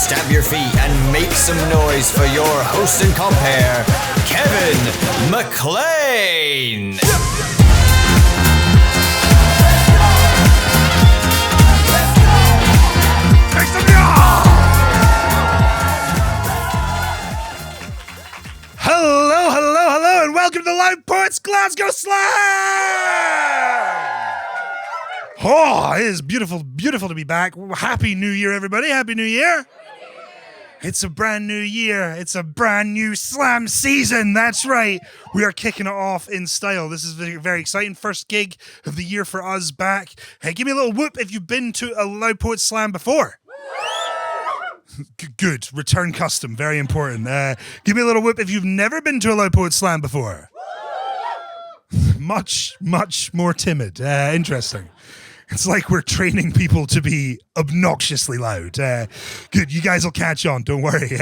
stamp your feet, and make some noise for your host and compere, Kevin Mclean. Hello, and welcome to the Loud Poets Glasgow Slam! Oh, it is beautiful to be back. Happy New Year, everybody. Happy New Year. It's a brand new year. It's a brand new slam season. That's right. We are kicking it off in style. This is very, very exciting. First gig of the year for us back. Hey, give me a little whoop if you've been to a Loud Poets Slam before. Good. Return custom. Very important. Give me a little whoop if you've never been to a Loud Poets Slam before. Much more timid. Interesting. It's like we're training people to be obnoxiously loud. Good, you guys will catch on, don't worry.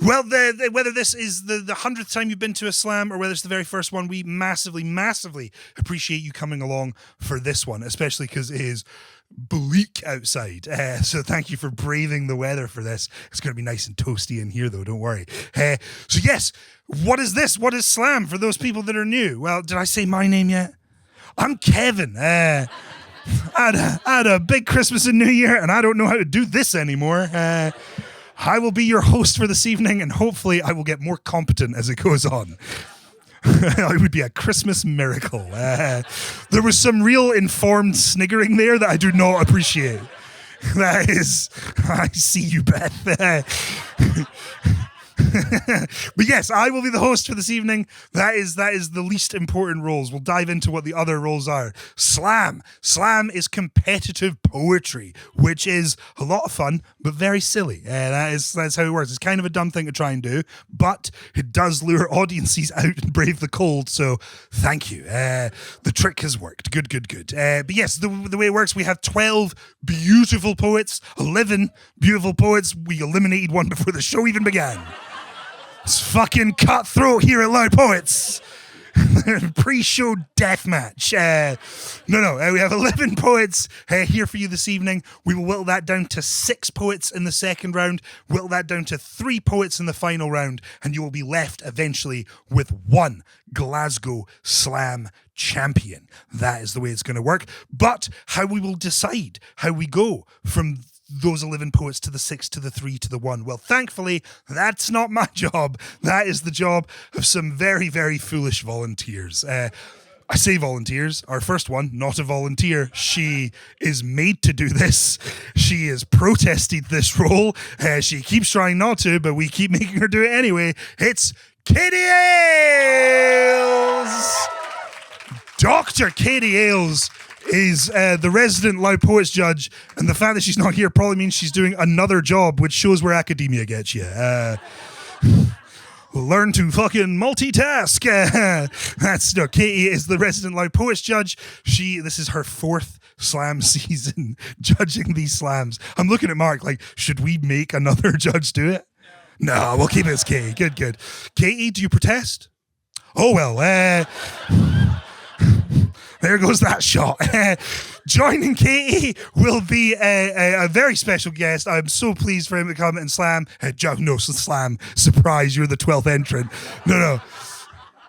Well, whether this is the 100th time you've been to a slam or whether it's the very first one, we massively appreciate you coming along for this one, especially because it is bleak outside. So thank you for braving the weather for this. It's going to be nice and toasty in here, though, don't worry. So yes, what is this? What is slam for those people that are new? Well, did I say my name yet? I'm Kevin. I had a big Christmas and New Year, and I don't know how to do this anymore. I will be your host for this evening, and hopefully I will get more competent as it goes on. It would be a Christmas miracle. There was some real informed sniggering there that I do not appreciate. That is, I see you, Beth. But yes, I will be the host for this evening. That is the least important roles. We'll dive into what the other roles are. Slam is competitive poetry, which is a lot of fun, but very silly. That's how it works. It's kind of a dumb thing to try and do, but it does lure audiences out and brave the cold. So thank you. The trick has worked. Good. But yes, the way it works, we have 12 beautiful poets, 11 beautiful poets. We eliminated one before the show even began. It's fucking cutthroat here at Loud Poets. Pre-show deathmatch. No. We have 11 poets here for you this evening. We will whittle that down to 6 poets in the second round, whittle that down to 3 poets in the final round, and you will be left eventually with 1 Glasgow Slam champion. That is the way it's going to work. But how we will decide how we go from those 11 poets to the 6 to the 3 to the 1. Well, thankfully, that's not my job. That is the job of some very, very foolish volunteers. I say volunteers. Our first one, not a volunteer. She is made to do this. She has protested this role. She keeps trying not to, but we keep making her do it anyway. It's Katie Ailes! Dr. Katie Ailes is the resident Loud Poets judge, and the fact that she's not here probably means she's doing another job, which shows where academia gets you. Learn to fucking multitask. Katie is the resident Loud Poets judge. This is her 4th slam season judging these slams. I'm looking at Mark like, should we make another judge do it? No, we'll keep it as Katie. Good. Katie, do you protest? Oh, well, there goes that shot. Joining Katie will be a very special guest. I'm so pleased for him to come and slam. Slam. Surprise, you're the 12th entrant. No.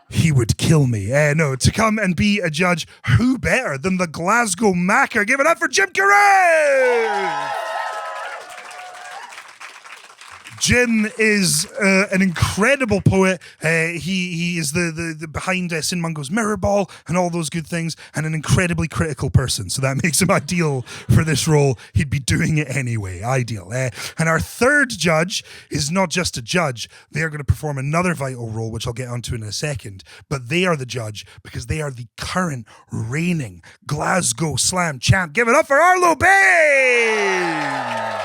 He would kill me. To come and be a judge. Who better than the Glasgow Macker? Give it up for Jim Carruth! Jim is an incredible poet. He is the behind Sin Mungo's Mirror Ball and all those good things, and an incredibly critical person. So that makes him ideal for this role. He'd be doing it anyway. Ideal. And our third judge is not just a judge. They are going to perform another vital role, which I'll get onto in a second. But they are the judge because they are the current reigning Glasgow Slam champ. Give it up for Arlo Bayne!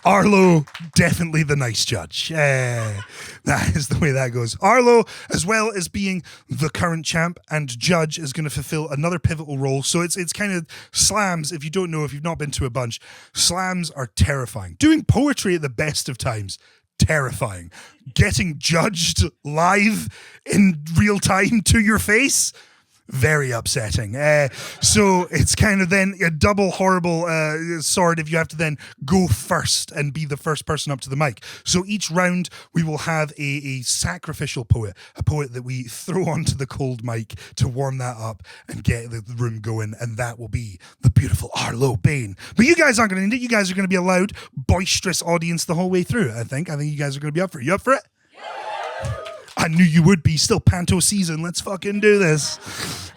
Arlo, definitely the nice judge. That is the way that goes. Arlo, as well as being the current champ and judge, is going to fulfill another pivotal role. So it's kind of slams, if you don't know, if you've not been to a bunch, slams are terrifying. Doing poetry at the best of times, terrifying. Getting judged live in real time to your face, very upsetting. So it's kind of then a double horrible sword if you have to then go first and be the first person up to the mic. So each round we will have a sacrificial poet, a poet that we throw onto the cold mic to warm that up and get the room going, and that will be the beautiful Arlo Bayne. But you guys aren't going to need it. You guys are going to be a loud, boisterous audience the whole way through, I think. I think you guys are going to be up for it. You up for it? I knew you would be. Still panto season. Let's fucking do this.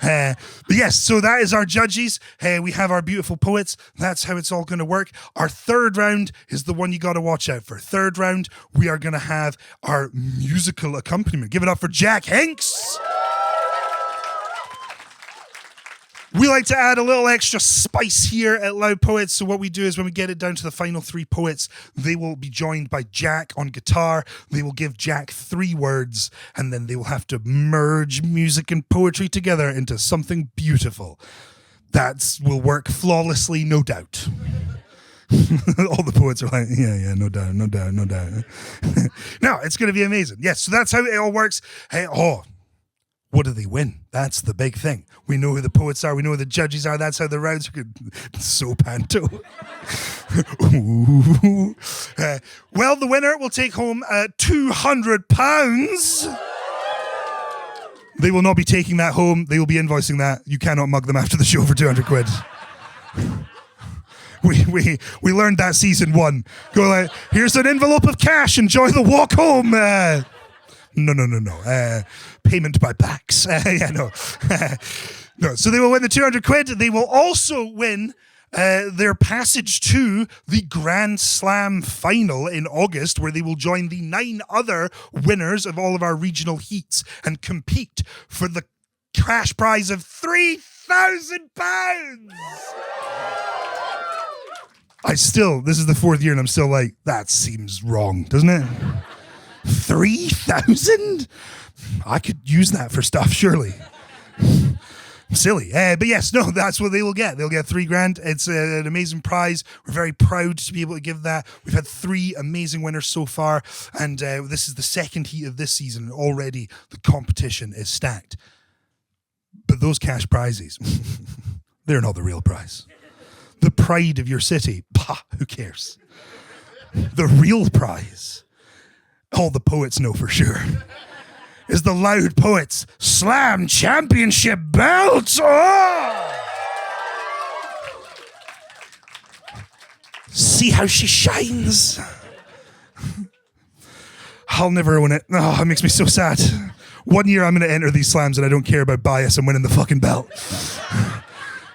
But yes, so that is our judges. We have our beautiful poets. That's how it's all going to work. Our third round is the one you got to watch out for. Third round, we are going to have our musical accompaniment. Give it up for Jack Hinks. We like to add a little extra spice here at Loud Poets. So what we do is when we get it down to the final three poets, they will be joined by Jack on guitar. They will give Jack 3 words, and then they will have to merge music and poetry together into something beautiful. That will work flawlessly, no doubt. All the poets are like, yeah, no doubt. No, it's going to be amazing. Yes, so that's how it all works. What do they win? That's the big thing. We know who the poets are. We know who the judges are. That's how the rounds are good. So panto. Well, the winner will take home £200. They will not be taking that home. They will be invoicing that. You cannot mug them after the show for 200 quid. We learned that season 1. Go like, here's an envelope of cash. Enjoy the walk home. No. Payment by backs. No. So they will win the 200 quid. They will also win their passage to the Grand Slam final in August, where they will join the 9 other winners of all of our regional heats and compete for the cash prize of £3,000. This is the 4th year and I'm still like, that seems wrong, doesn't it? 3,000? I could use that for stuff, surely. Silly. But yes, no, that's what they will get. They'll get £3,000. It's an amazing prize. We're very proud to be able to give that. We've had 3 amazing winners so far, and this is the second heat of this season. Already the competition is stacked. But those cash prizes, they're not the real prize. The pride of your city, who cares? The real prize, all the poets know for sure, is the Loud Poets Slam Championship belt. Oh! See how she shines. I'll never own it. Oh, it makes me so sad. One year I'm going to enter these slams and I don't care about bias. I'm winning the fucking belt.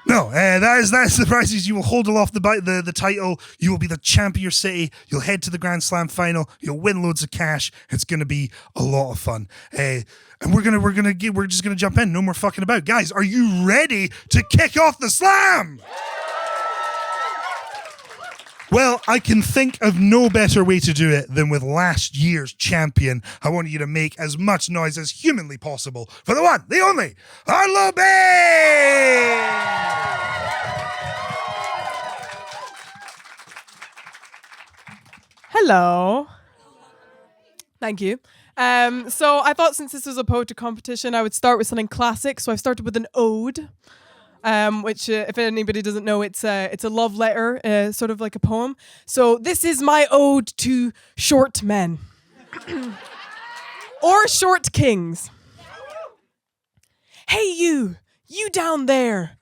No, that's the prizes. You will hold aloft the title. You will be the champ of your city. You'll head to the Grand Slam final. You'll win loads of cash. It's going to be a lot of fun. And we're just gonna jump in. No more fucking about, guys. Are you ready to kick off the slam? Well, I can think of no better way to do it than with last year's champion. I want you to make as much noise as humanly possible for the one, the only, Arlo Bayne! Hello. Thank you. So I thought since this was a poetry competition, I would start with something classic. So I've started with an ode. Which, if anybody doesn't know, it's a love letter, sort of like a poem. So this is my ode to short men. Or short kings. Hey you down there,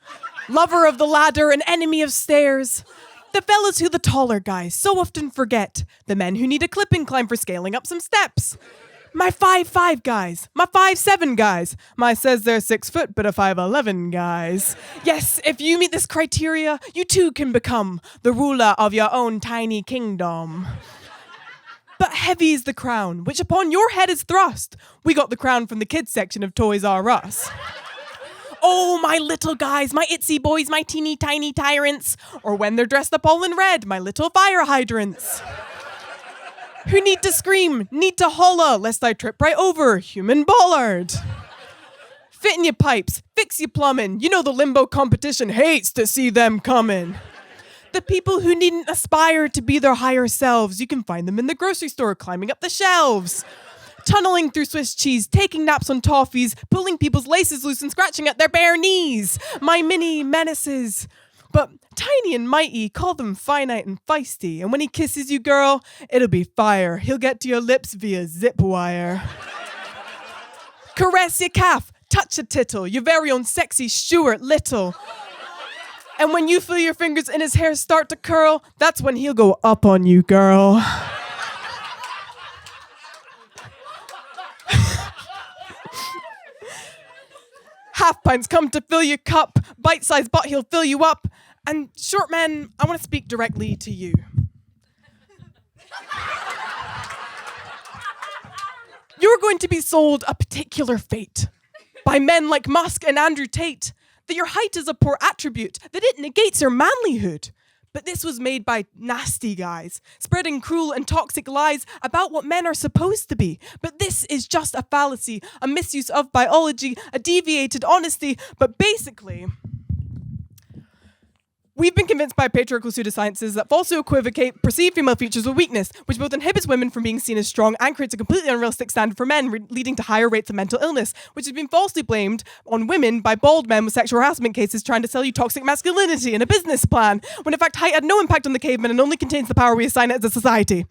lover of the ladder and enemy of stairs. The fellas who the taller guys so often forget, the men who need a clipping climb for scaling up some steps. My 5'5" guys, my 5'7" guys, my says they're 6 foot but a 5'11" guys. Yes, if you meet this criteria, you too can become the ruler of your own tiny kingdom. But heavy is the crown, which upon your head is thrust. We got the crown from the kids section of Toys R Us. Oh, my little guys, my itsy boys, my teeny tiny tyrants, or when they're dressed up all in red, my little fire hydrants. Who need to scream, need to holla, lest I trip right over human bollard. Fit in your pipes, fix your plumbing. You know the limbo competition hates to see them coming. The people who needn't aspire to be their higher selves, you can find them in the grocery store climbing up the shelves. Tunneling through Swiss cheese, taking naps on toffees, pulling people's laces loose and scratching at their bare knees. My mini menaces. But tiny and mighty, call them finite and feisty. And when he kisses you, girl, it'll be fire. He'll get to your lips via zip wire. Caress your calf, touch a tittle, your very own sexy Stuart Little. And when you feel your fingers in his hair start to curl, that's when he'll go up on you, girl. Half pints come to fill your cup, bite-sized butt he'll fill you up. And short man, I want to speak directly to you. You're going to be sold a particular fate by men like Musk and Andrew Tate, that your height is a poor attribute, that it negates your manlyhood. But this was made by nasty guys, spreading cruel and toxic lies about what men are supposed to be. But this is just a fallacy, a misuse of biology, a deviated honesty. But basically, we've been convinced by patriarchal pseudosciences that falsely equivocate perceived female features with weakness, which both inhibits women from being seen as strong and creates a completely unrealistic standard for men, leading to higher rates of mental illness, which has been falsely blamed on women by bald men with sexual harassment cases trying to sell you toxic masculinity in a business plan, when in fact height had no impact on the caveman and only contains the power we assign it as a society.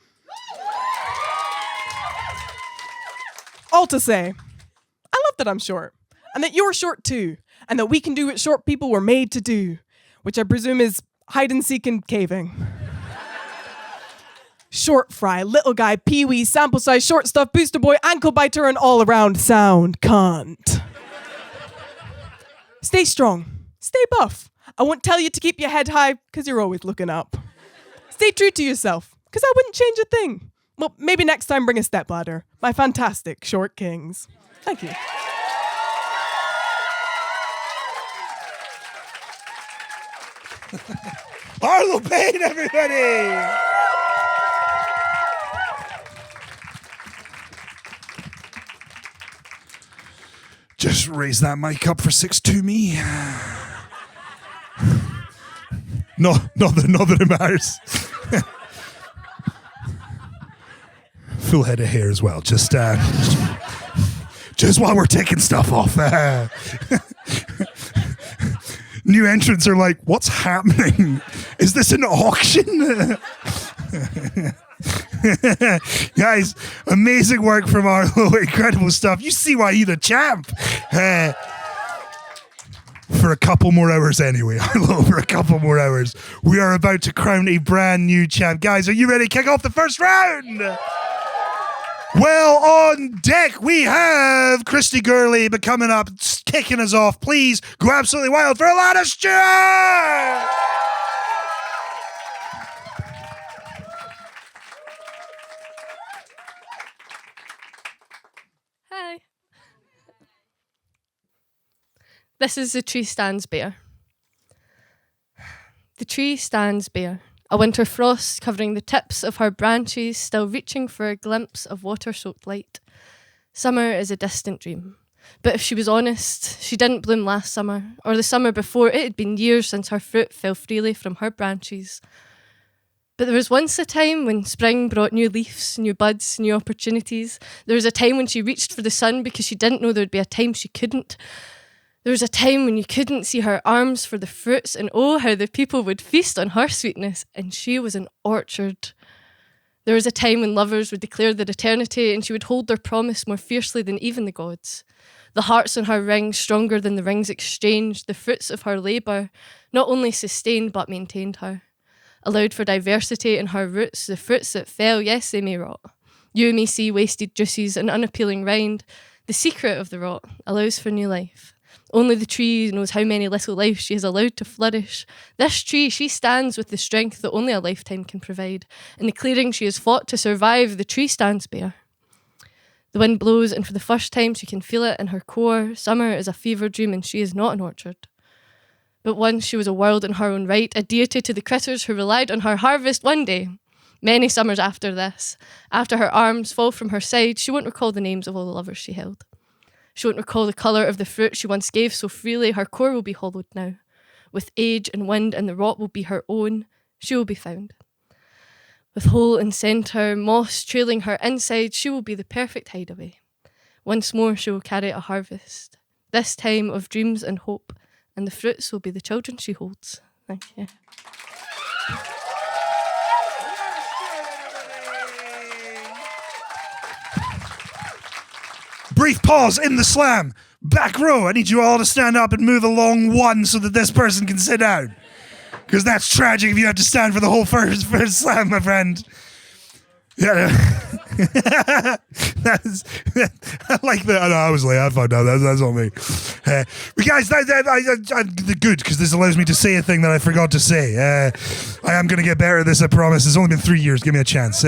All to say, I love that I'm short, and that you're short too, and that we can do what short people were made to do, which I presume is hide and seek and caving. Short fry, little guy, pee-wee, sample size, short stuff, booster boy, ankle biter, and all-around sound cunt. Stay strong. Stay buff. I won't tell you to keep your head high, because you're always looking up. Stay true to yourself, because I wouldn't change a thing. Well, maybe next time bring a stepladder. My fantastic short kings. Thank you. Arlo Bayne, everybody! Just raise that mic up for 6'2" me. No, not that it matters. Full head of hair as well. Just while we're taking stuff off. New entrants are like, what's happening? Is this an auction? Guys, amazing work from Arlo. Incredible stuff. You see why he's the champ. For a couple more hours anyway, Arlo, for a couple more hours. We are about to crown a brand new champ. Guys, are you ready to kick off the first round? Well, on deck, we have Christy Gurley, but coming up, kicking us off. Please go absolutely wild for Alana Stewart! Hi. This is the tree stands bare. The tree stands bare. A winter frost covering the tips of her branches, still reaching for a glimpse of water-soaked light. Summer is a distant dream. But if she was honest, she didn't bloom last summer, or the summer before. It had been years since her fruit fell freely from her branches. But there was once a time when spring brought new leaves, new buds, new opportunities. There was a time when she reached for the sun because she didn't know there would be a time she couldn't. There was a time when you couldn't see her arms for the fruits, and oh, how the people would feast on her sweetness, and she was an orchard. There was a time when lovers would declare their eternity, and she would hold their promise more fiercely than even the gods. The hearts on her ring, stronger than the rings exchanged, the fruits of her labour, not only sustained but maintained her. Allowed for diversity in her roots, the fruits that fell, yes, they may rot. You may see wasted juices and unappealing rind. The secret of the rot allows for new life. Only the tree knows how many little lives she has allowed to flourish. This tree, she stands with the strength that only a lifetime can provide. In the clearing she has fought to survive, the tree stands bare. The wind blows, and for the first time she can feel it in her core. Summer is a fever dream, and she is not an orchard. But once she was a world in her own right, a deity to the critters who relied on her harvest one day. Many summers after this, after her arms fall from her side, she won't recall the names of all the lovers she held. She won't recall the colour of the fruit she once gave so freely. Her core will be hollowed now. With age and wind and the rot will be her own. She will be found. With hole in centre, moss trailing her inside, she will be the perfect hideaway. Once more she will carry a harvest, this time of dreams and hope, and the fruits will be the children she holds. Thank you. Brief pause in the slam. Back row, I need you all to stand up and move along one so that this person can sit down. Because that's tragic if you have to stand for the whole first slam, my friend. Yeah. I like that. I was late. I found out. That's on me. But guys, good, because this allows me to say a thing that I forgot to say. I am going to get better at this, I promise. It's only been 3 years. Give me a chance.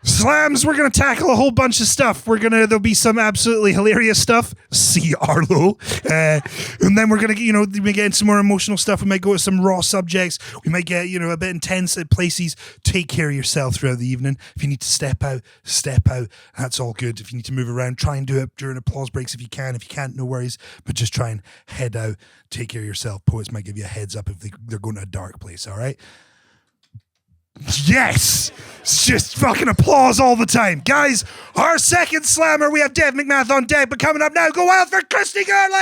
Slams, we're going to tackle a whole bunch of stuff. There'll be some absolutely hilarious stuff. See Arlo. And then we're going to, we may get into some more emotional stuff. We might go to some raw subjects. We might get, a bit intense at places. Take care of yourself throughout the evening. If you need to step out, step out. That's all good. If you need to move around, try and do it during applause breaks if you can. If you can't, no worries. But just try and head out. Take care of yourself. Poets might give you a heads up if they're going to a dark place, all right? Yes! It's just fucking applause all the time. Guys, our second slammer, we have Dev McMath on deck, but coming up now, go wild for Christy Gurley!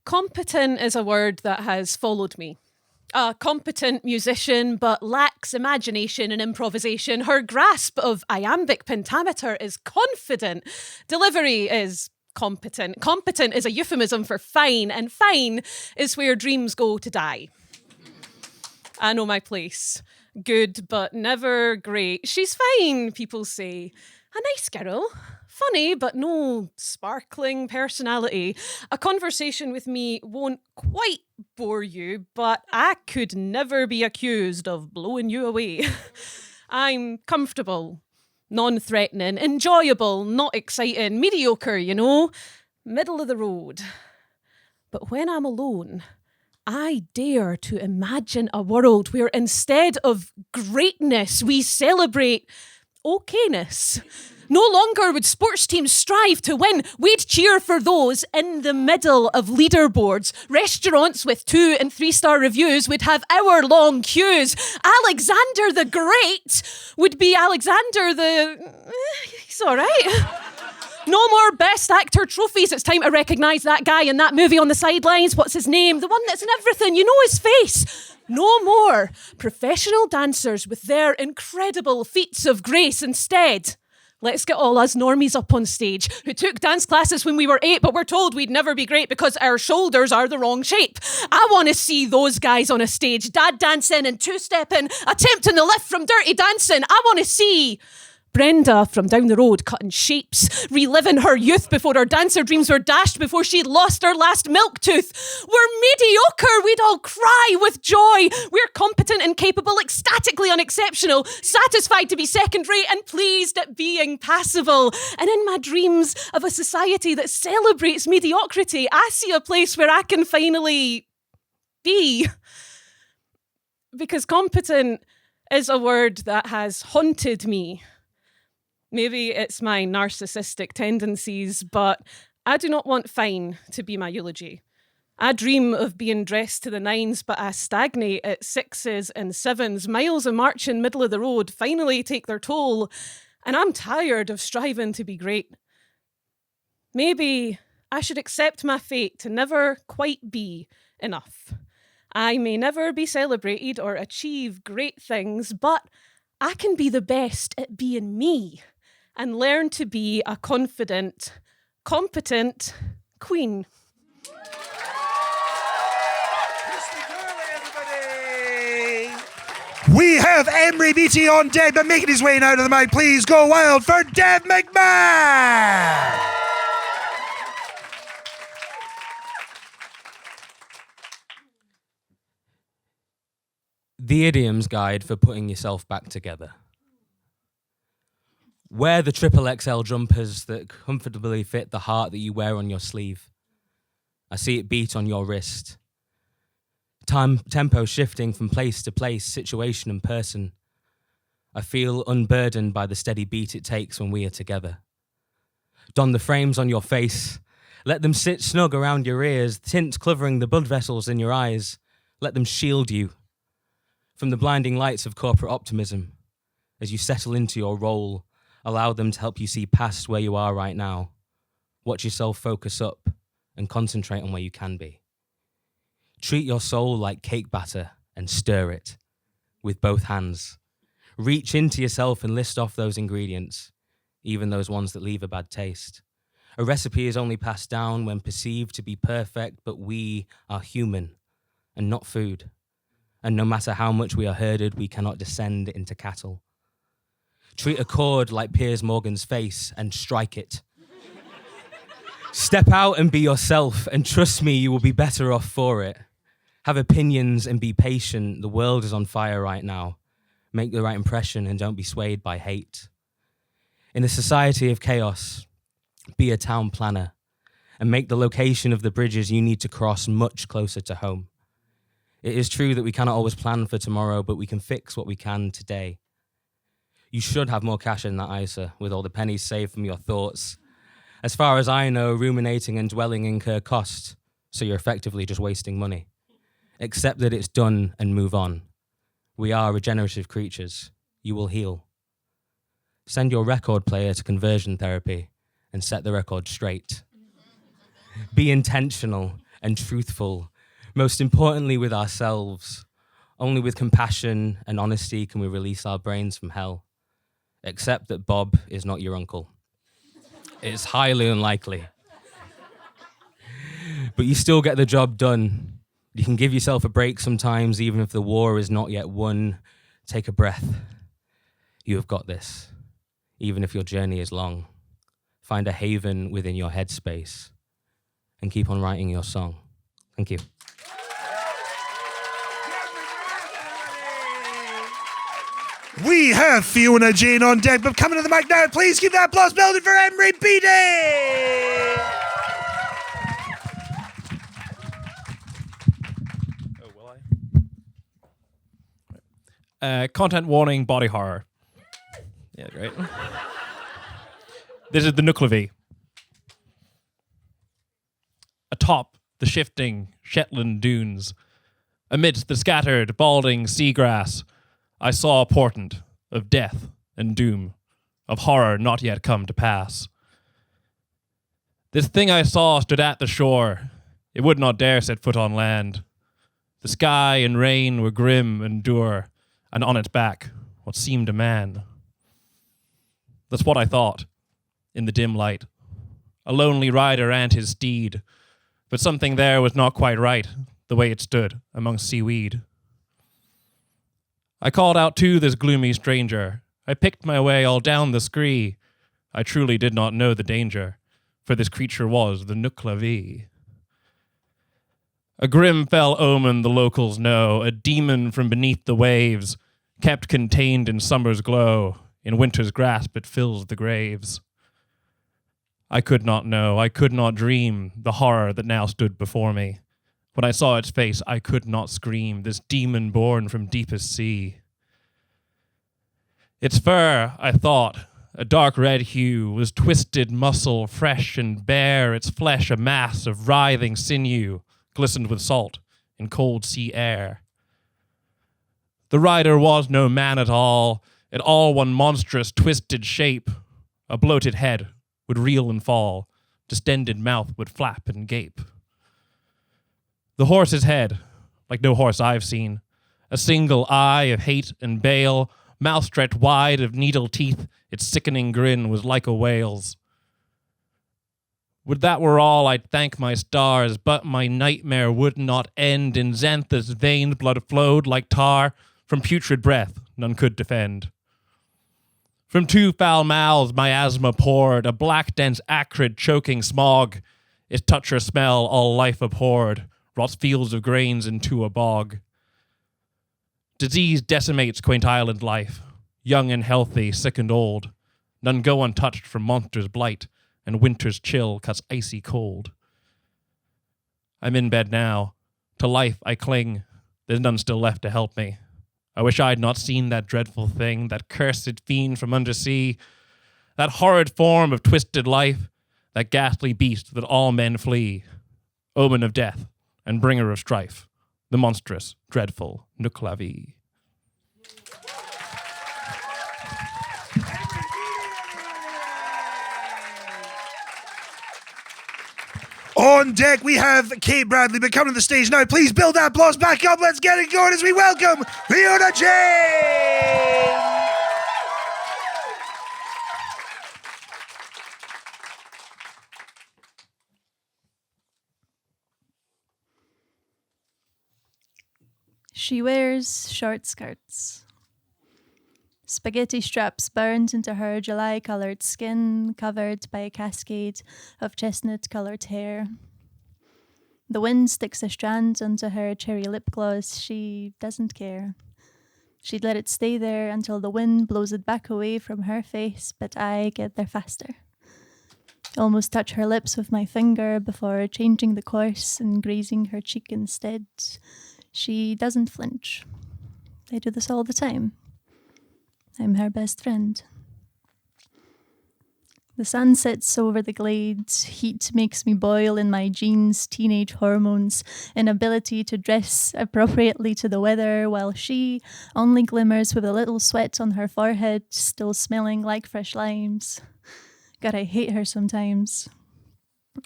Competent is a word that has followed me. A competent musician, but lacks imagination and improvisation. Her grasp of iambic pentameter is confident. Delivery is competent. Competent is a euphemism for fine, and fine is where dreams go to die. I know my place. Good, but never great. She's fine, people say. A nice girl. Funny, but no sparkling personality. A conversation with me won't quite bore you, but I could never be accused of blowing you away. I'm comfortable, non-threatening, enjoyable, not exciting, mediocre, middle of the road. But when I'm alone, I dare to imagine a world where instead of greatness, we celebrate okayness. No longer would sports teams strive to win. We'd cheer for those in the middle of leaderboards. Restaurants with 2- and 3-star reviews would have hour-long queues. Alexander the Great would be Alexander the... He's all right. No more Best Actor trophies. It's time to recognise that guy in that movie on the sidelines. What's his name? The one that's in everything. You know his face. No more professional dancers with their incredible feats of grace. Instead, let's get all us normies up on stage who took dance classes when we were 8, but were told we'd never be great because our shoulders are the wrong shape. I want to see those guys on a stage, dad dancing and two-stepping, attempting the lift from Dirty Dancing. I want to see Brenda from down the road cutting shapes, reliving her youth before her dancer dreams were dashed before she'd lost her last milk tooth. We're mediocre, we'd all cry with joy. We're competent and capable, ecstatically unexceptional, satisfied to be second rate and pleased at being passable. And in my dreams of a society that celebrates mediocrity, I see a place where I can finally be. Because competent is a word that has haunted me. Maybe it's my narcissistic tendencies, but I do not want fine to be my eulogy. I dream of being dressed to the nines, but I stagnate at 6s and 7s. Miles of marching middle of the road finally take their toll, and I'm tired of striving to be great. Maybe I should accept my fate to never quite be enough. I may never be celebrated or achieve great things, but I can be the best at being me and learn to be a confident, competent queen. We have Emery Beattie on deck, but making his way now to the mic. Please go wild for Dev McMahon! The idiom's guide for putting yourself back together. Wear the XXL jumpers that comfortably fit the heart that you wear on your sleeve. I see it beat on your wrist. Tempo shifting from place to place, situation and person. I feel unburdened by the steady beat it takes when we are together. Don the frames on your face. Let them sit snug around your ears, tints covering the blood vessels in your eyes. Let them shield you from the blinding lights of corporate optimism. As you settle into your role, allow them to help you see past where you are right now. Watch yourself focus up and concentrate on where you can be. Treat your soul like cake batter and stir it with both hands. Reach into yourself and list off those ingredients, even those ones that leave a bad taste. A recipe is only passed down when perceived to be perfect, but we are human and not food. And no matter how much we are herded, we cannot descend into cattle. Treat a chord like Piers Morgan's face and strike it. Step out and be yourself, and trust me, you will be better off for it. Have opinions and be patient. The world is on fire right now. Make the right impression and don't be swayed by hate. In a society of chaos, be a town planner and make the location of the bridges you need to cross much closer to home. It is true that we cannot always plan for tomorrow, but we can fix what we can today. You should have more cash in that ISA with all the pennies saved from your thoughts. As far as I know, ruminating and dwelling incur cost, so you're effectively just wasting money. Accept that it's done and move on. We are regenerative creatures. You will heal. Send your record player to conversion therapy and set the record straight. Be intentional and truthful, most importantly with ourselves. Only with compassion and honesty can we release our brains from hell. Accept that Bob is not your uncle. It's highly unlikely. But you still get the job done. You can give yourself a break sometimes, even if the war is not yet won. Take a breath. You have got this, even if your journey is long. Find a haven within your headspace and keep on writing your song. Thank you. We have Fiona Jane on deck, but coming to the mic now, please keep that applause building for Emery Beattie! Oh, will I? Content warning, body horror. Yeah, great. This is the Mclean. Atop the shifting Shetland dunes, amidst the scattered, balding seagrass, I saw a portent of death and doom, of horror not yet come to pass. This thing I saw stood at the shore. It would not dare set foot on land. The sky and rain were grim and dour, and on its back, what seemed a man. That's what I thought, in the dim light. A lonely rider and his steed, but something there was not quite right, the way it stood among seaweed. I called out to this gloomy stranger. I picked my way all down the scree. I truly did not know the danger, for this creature was the Mclean. A grim fell omen the locals know, a demon from beneath the waves, kept contained in summer's glow, in winter's grasp it fills the graves. I could not know, I could not dream the horror that now stood before me. When I saw its face, I could not scream, this demon born from deepest sea. Its fur, I thought, a dark red hue, was twisted muscle, fresh and bare, its flesh a mass of writhing sinew, glistened with salt in cold sea air. The rider was no man at all one monstrous twisted shape. A bloated head would reel and fall, distended mouth would flap and gape. The horse's head, like no horse I've seen, a single eye of hate and bale, mouth stretched wide of needle teeth, its sickening grin was like a whale's. Would that were all, I'd thank my stars, but my nightmare would not end. In Xanthus' veins blood flowed like tar, from putrid breath none could defend. From two foul mouths my asthma poured, a black dense acrid choking smog, its touch or smell all life abhorred, rots fields of grains into a bog. Disease decimates quaint island life, young and healthy, sick and old. None go untouched from monster's blight, and winter's chill cuts icy cold. I'm in bed now. To life I cling. There's none still left to help me. I wish I'd not seen that dreadful thing, that cursed fiend from undersea, that horrid form of twisted life. that ghastly beast that all men flee, omen of death and bringer of strife, the monstrous, dreadful Mclean. On deck, we have Kate Bradley, but come to the stage now. Please build that applause back up. Let's get it going as we welcome Leona James. She wears short skirts. Spaghetti straps burned into her July-coloured skin, covered by a cascade of chestnut-coloured hair. The wind sticks a strand onto her cherry lip gloss. She doesn't care. She'd let it stay there until the wind blows it back away from her face, but I get there faster. Almost touch her lips with my finger before changing the course and grazing her cheek instead. She doesn't flinch. I do this all the time. I'm her best friend. The sun sets over the glades. Heat makes me boil in my jeans, teenage hormones, inability to dress appropriately to the weather, while she only glimmers with a little sweat on her forehead, still smelling like fresh limes. God, I hate her sometimes.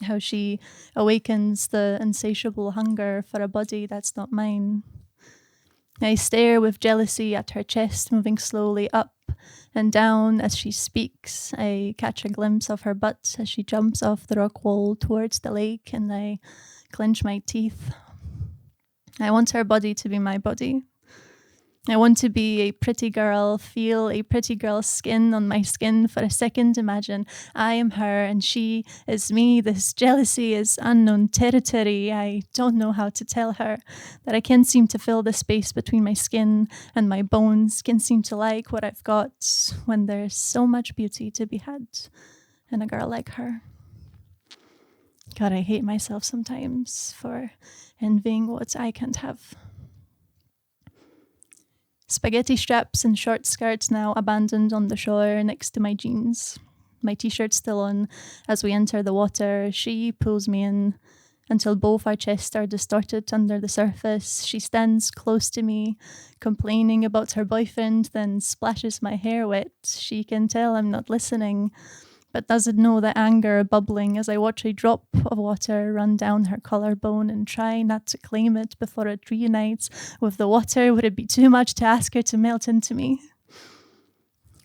How she awakens the insatiable hunger for a body that's not mine. I stare with jealousy at her chest moving slowly up and down as she speaks. I catch a glimpse of her butt as she jumps off the rock wall towards the lake, and I clench my teeth. I want her body to be my body. I want to be a pretty girl, feel a pretty girl's skin on my skin for a second. Imagine I am her and she is me. This jealousy is unknown territory. I don't know how to tell her that I can't seem to fill the space between my skin and my bones, can't seem to like what I've got when there's so much beauty to be had in a girl like her. God, I hate myself sometimes for envying what I can't have. Spaghetti straps and short skirts now abandoned on the shore next to my jeans. My t-shirt still on as we enter the water. She pulls me in until both our chests are distorted under the surface. She stands close to me, complaining about her boyfriend, then splashes my hair wet. She can tell I'm not listening, but doesn't know the anger bubbling as I watch a drop of water run down her collarbone and try not to claim it before it reunites with the water. Would it be too much to ask her to melt into me?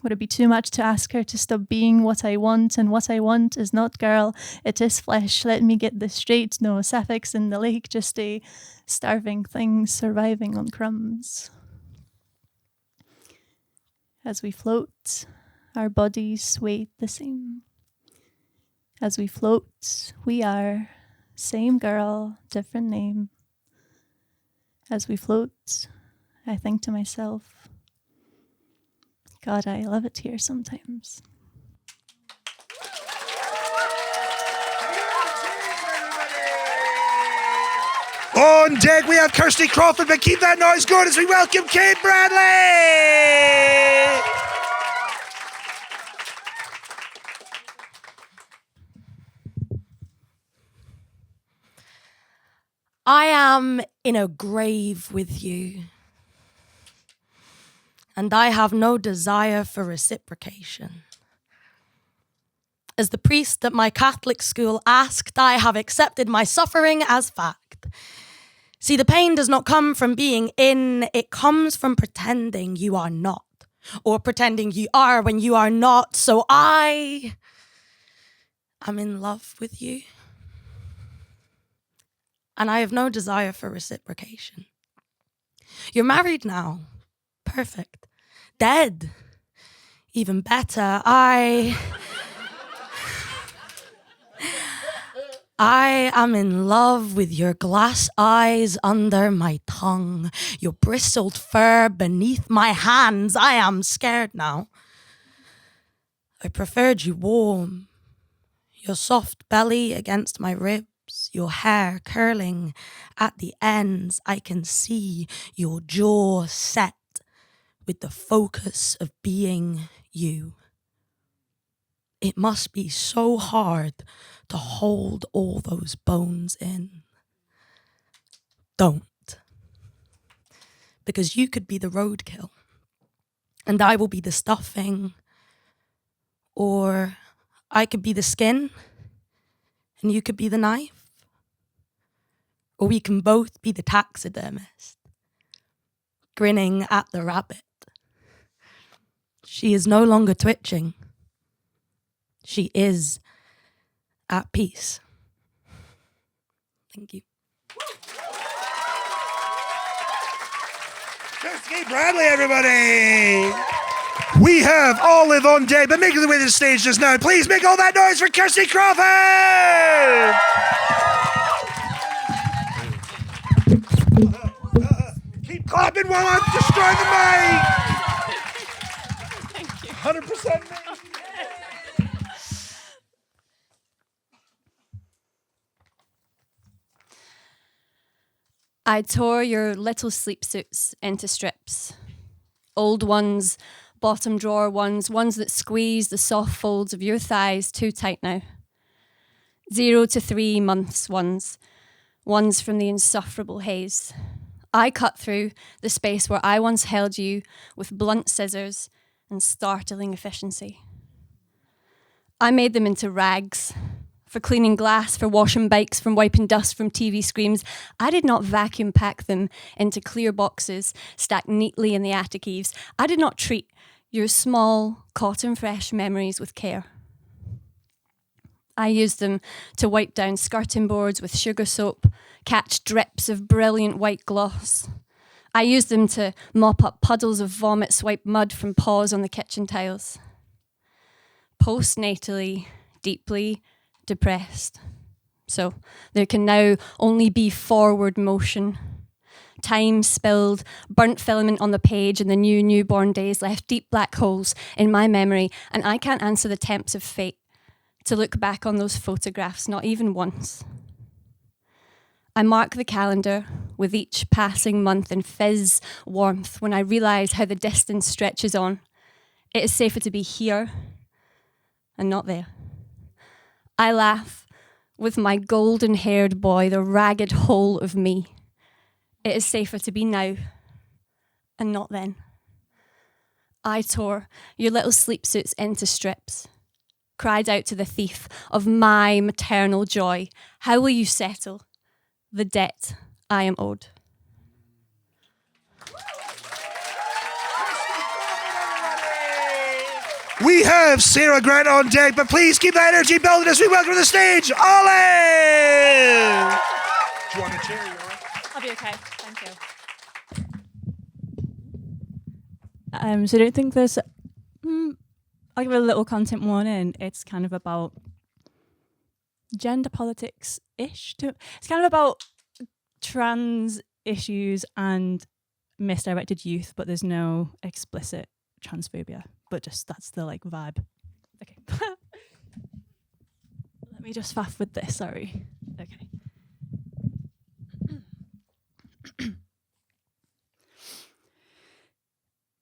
Would it be too much to ask her to stop being what I want? And what I want is not girl, it is flesh. Let me get this straight. No sapphics in the lake, just a starving thing surviving on crumbs. As we float, our bodies weight the same. As we float, we are same girl, different name. As we float, I think to myself, God, I love it here sometimes. On deck, we have Kirsty Crawford, but keep that noise going as we welcome Kate Bradley. I am in a grave with you, and I have no desire for reciprocation. As the priest at my Catholic school asked, I have accepted my suffering as fact. See, the pain does not come from being in, it comes from pretending you are not, or pretending you are when you are not. So I am in love with you. And I have no desire for reciprocation. You're married now. Perfect. Dead. Even better. I am in love with your glass eyes under my tongue, your bristled fur beneath my hands. I am scared now. I preferred you warm, your soft belly against my ribs. Your hair curling at the ends. I can see your jaw set with the focus of being you. It must be so hard to hold all those bones in. Don't. Because you could be the roadkill, and I will be the stuffing, or I could be the skin, and you could be the knife, or we can both be the taxidermist, grinning at the rabbit. She is no longer twitching. She is at peace. Thank you. Kirsty Bradley, everybody! We have Olive on deck, but making the way to the stage just now. Please make all that noise for Kirsty Crawford! Keep clapping while I'm destroying the mic! Thank you. 100% me. I tore your little sleep suits into strips. Old ones, bottom drawer ones that squeeze the soft folds of your thighs too tight now. 0 to 3 months ones from the insufferable haze. I cut through the space where I once held you with blunt scissors and startling efficiency. I made them into rags. For cleaning glass, for washing bikes, from wiping dust from TV screens. I did not vacuum pack them into clear boxes stacked neatly in the attic eaves. I did not treat your small, cotton-fresh memories with care. I used them to wipe down skirting boards with sugar soap, catch drips of brilliant white gloss. I used them to mop up puddles of vomit-swiped mud from paws on the kitchen tiles. Postnatally, deeply depressed. So there can now only be forward motion. Time spilled, burnt filament on the page, and the newborn days left deep black holes in my memory, and I can't answer the tempts of fate to look back on those photographs, not even once. I mark the calendar with each passing month in fizz warmth when I realise how the distance stretches on. It is safer to be here and not there. I laugh with my golden-haired boy, the ragged whole of me. It is safer to be now and not then. I tore your little sleep suits into strips, cried out to the thief of my maternal joy, how will you settle the debt I am owed? We have Sarah Grant on deck, but please keep that energy building as we welcome to the stage, Olive! Do you want a chair? You all right? I'll be okay. Thank you. So I don't think there's... I'll give a little content warning. It's kind of about gender politics-ish. It's kind of about trans issues and misdirected youth, but there's no explicit transphobia. But just that's the vibe. Okay. Let me just faff with this, sorry. Okay.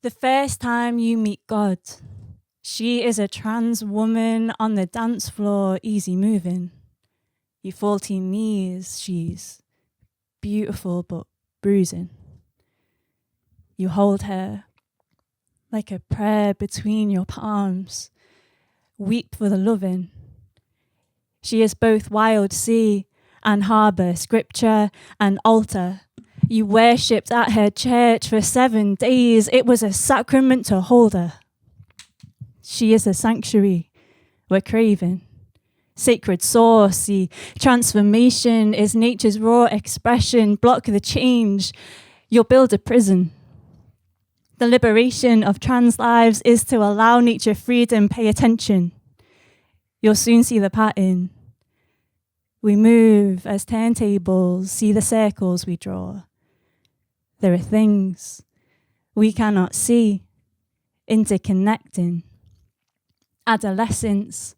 The first time you meet God, she is a trans woman on the dance floor, easy moving. You fall to your knees, she's beautiful but bruising. You hold her like a prayer between your palms, weep for the loving. She is both wild sea and harbour, scripture and altar. You worshipped at her church for 7 days. It was a sacrament to hold her. She is a sanctuary we're craving. Sacred source, the transformation is nature's raw expression. Block the change, you'll build a prison. The liberation of trans lives is to allow nature freedom, pay attention. You'll soon see the pattern. We move as turntables, see the circles we draw. There are things we cannot see, interconnecting. Adolescence,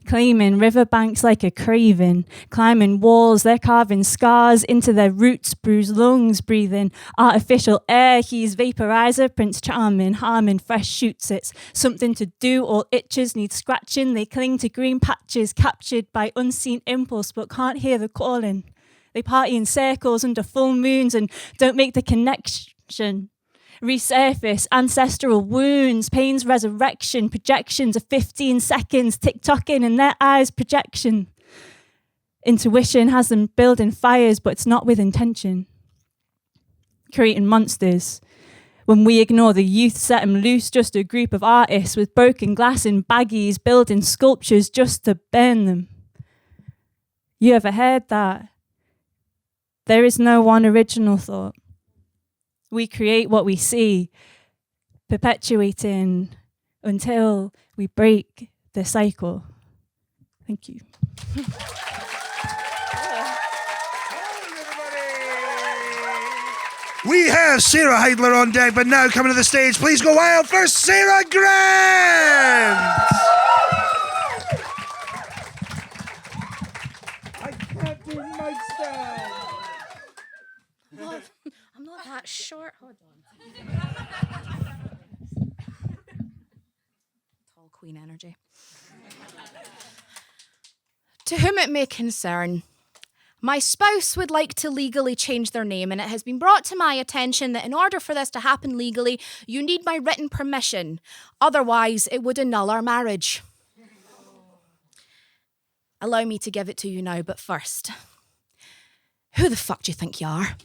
claiming riverbanks like a craven, climbing walls, they're carving scars into their roots, bruised lungs, breathing artificial air. He's vaporizer, Prince Charming, harming fresh shoots. It's something to do, all itches need scratching. They cling to green patches, captured by unseen impulse, but can't hear the calling. They party in circles under full moons and don't make the connection. Resurface ancestral wounds, pain's resurrection, projections of 15 seconds, tick-tocking in their eyes, projection. Intuition has them building fires, but it's not with intention. Creating monsters. When we ignore the youth, set them loose, just a group of artists with broken glass in baggies, building sculptures just to burn them. You ever heard that? There is no one original thought. We create what we see, perpetuating until we break the cycle. Thank you. We have Sarah Heidler on deck, but now coming to the stage, please go wild for Sarah Grant! I can't do mic stand. I'm not that short. Hold on. Tall queen energy. To whom it may concern, my spouse would like to legally change their name, and it has been brought to my attention that in order for this to happen legally, you need my written permission. Otherwise, it would annul our marriage. Allow me to give it to you now, but first, who the fuck do you think you are?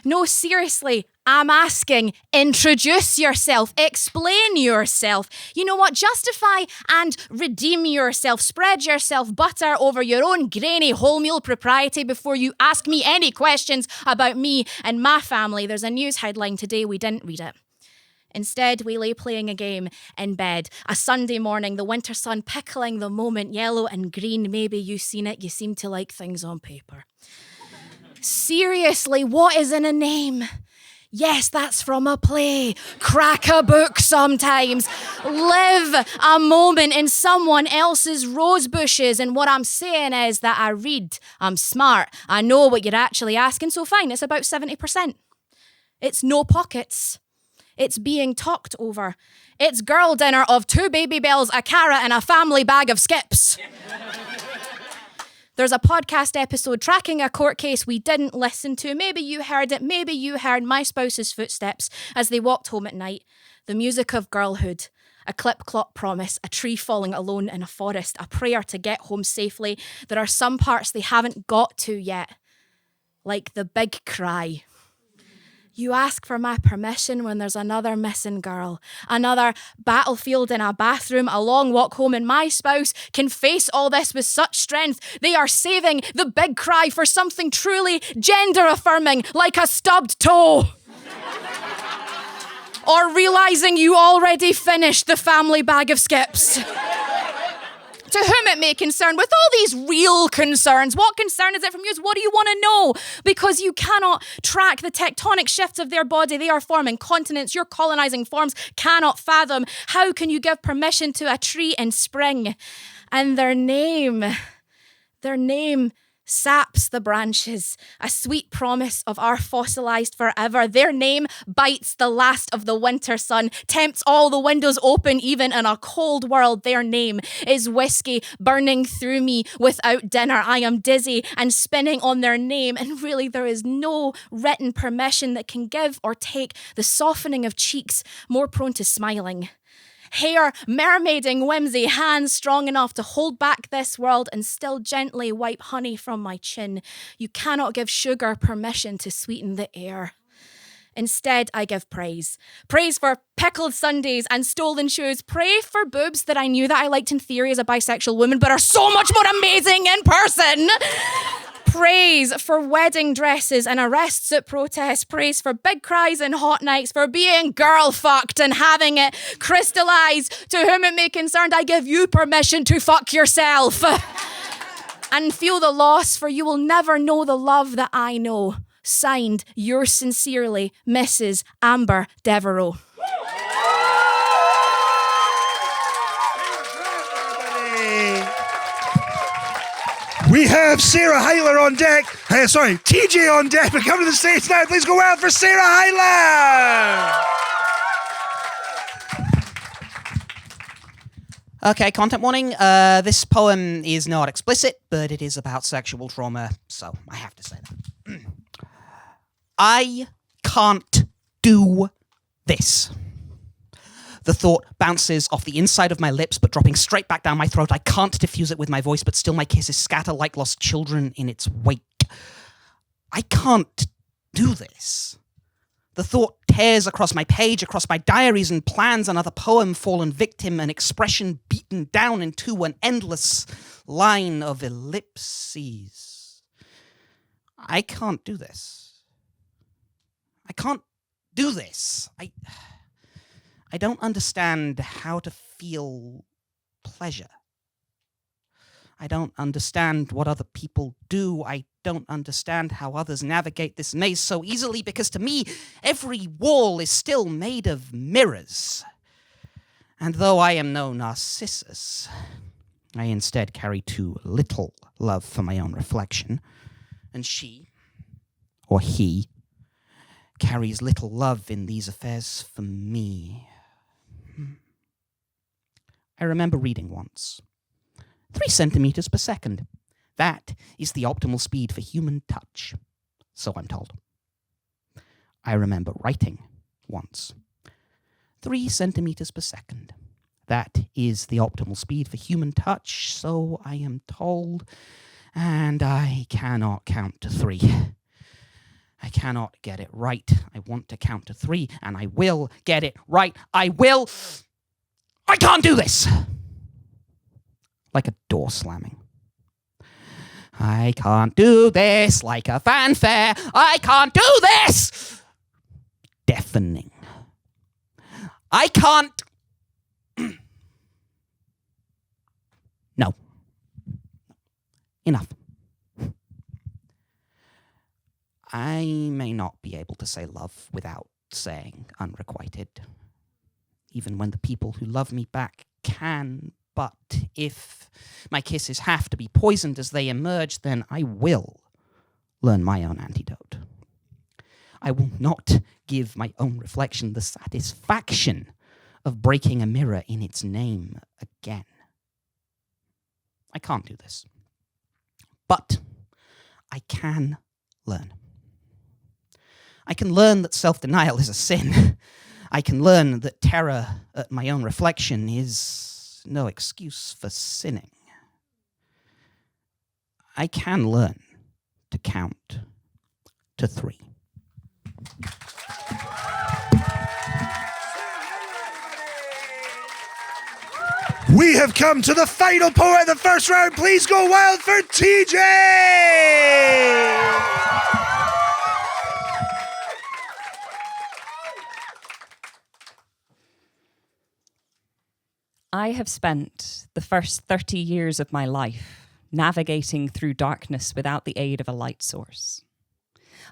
No, seriously, I'm asking, introduce yourself, explain yourself. You know what, justify and redeem yourself, spread yourself butter over your own grainy wholemeal propriety before you ask me any questions about me and my family. There's a news headline today, we didn't read it. Instead, we lay playing a game in bed. A Sunday morning, the winter sun pickling the moment, yellow and green. Maybe you've seen it, you seem to like things on paper. Seriously, what is in a name? Yes, that's from a play. Crack a book sometimes. Live a moment in someone else's rose bushes. And what I'm saying is that I read, I'm smart, I know what you're actually asking, so fine, it's about 70%. It's no pockets. It's being talked over. It's girl dinner of 2 baby bells, a carrot, and a family bag of skips. There's a podcast episode tracking a court case we didn't listen to. Maybe you heard it. Maybe you heard my spouse's footsteps as they walked home at night. The music of girlhood. A clip-clop promise. A tree falling alone in a forest. A prayer to get home safely. There are some parts they haven't got to yet. Like the big cry. You ask for my permission when there's another missing girl, another battlefield in a bathroom, a long walk home, and my spouse can face all this with such strength. They are saving the big cry for something truly gender-affirming, like a stubbed toe. Or realising you already finished the family bag of skips. To whom it may concern, with all these real concerns, what concern is it from you? What do you want to know? Because you cannot track the tectonic shifts of their body. They are forming continents. Your colonising forms cannot fathom. How can you give permission to a tree in spring? And their name saps the branches, a sweet promise of our fossilised forever. Their name bites the last of the winter sun, tempts all the windows open even in a cold world. Their name is whiskey burning through me without dinner. I am dizzy and spinning on their name, and really there is no written permission that can give or take the softening of cheeks more prone to smiling. Hair, mermaiding whimsy, hands strong enough to hold back this world and still gently wipe honey from my chin. You cannot give sugar permission to sweeten the air. Instead, I give praise. Praise for pickled sundaes and stolen shoes. Pray for boobs that I knew that I liked in theory as a bisexual woman, but are so much more amazing in person. Praise for wedding dresses and arrests at protests. Praise for big cries and hot nights, for being girl fucked and having it crystallised. To whom it may concern, I give you permission to fuck yourself. And feel the loss, for you will never know the love that I know. Signed, yours sincerely, Mrs. Amber Devereaux. We have Sarah Heiler on deck. TJ on deck. But come to the stage now. Please go out for Sarah Heiler. Okay, content warning. This poem is not explicit, but it is about sexual trauma, so I have to say that. I can't do this. The thought bounces off the inside of my lips, but dropping straight back down my throat. I can't diffuse it with my voice, but still my kisses scatter like lost children in its wake. I can't do this. The thought tears across my page, across my diaries and plans, another poem fallen victim, an expression beaten down into an endless line of ellipses. I can't do this. I can't do this. I don't understand how to feel pleasure. I don't understand what other people do. I don't understand how others navigate this maze so easily, because to me, every wall is still made of mirrors. And though I am no Narcissus, I instead carry too little love for my own reflection. And she, or he, carries little love in these affairs for me. I remember reading once, 3 centimeters per second. That is the optimal speed for human touch, so I'm told. I remember writing once, 3 centimeters per second. That is the optimal speed for human touch, so I am told, and I cannot count to 3. I cannot get it right. I want to count to 3, and I will get it right. I can't do this! Like a door slamming. I can't do this like a fanfare. I can't do this! Deafening. I can't... No. Enough. I may not be able to say love without saying unrequited, even when the people who love me back can. But if my kisses have to be poisoned as they emerge, then I will learn my own antidote. I will not give my own reflection the satisfaction of breaking a mirror in its name again. I can't do this. But I can learn. I can learn that self-denial is a sin. I can learn that terror at my own reflection is no excuse for sinning. I can learn to count to 3. We have come to the final poet of the first round. Please go wild for TJ! I have spent the first 30 years of my life navigating through darkness without the aid of a light source.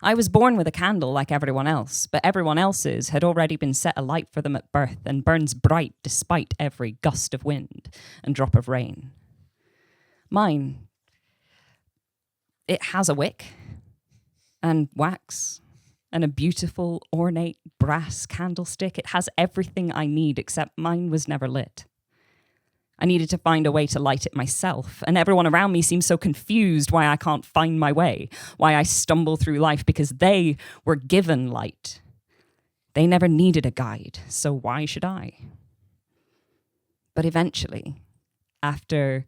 I was born with a candle like everyone else, but everyone else's had already been set alight for them at birth and burns bright despite every gust of wind and drop of rain. Mine, it has a wick and wax and a beautiful ornate brass candlestick. It has everything I need, except mine was never lit. I needed to find a way to light it myself, and everyone around me seems so confused why I can't find my way, why I stumble through life, because they were given light. They never needed a guide, so why should I? But eventually, after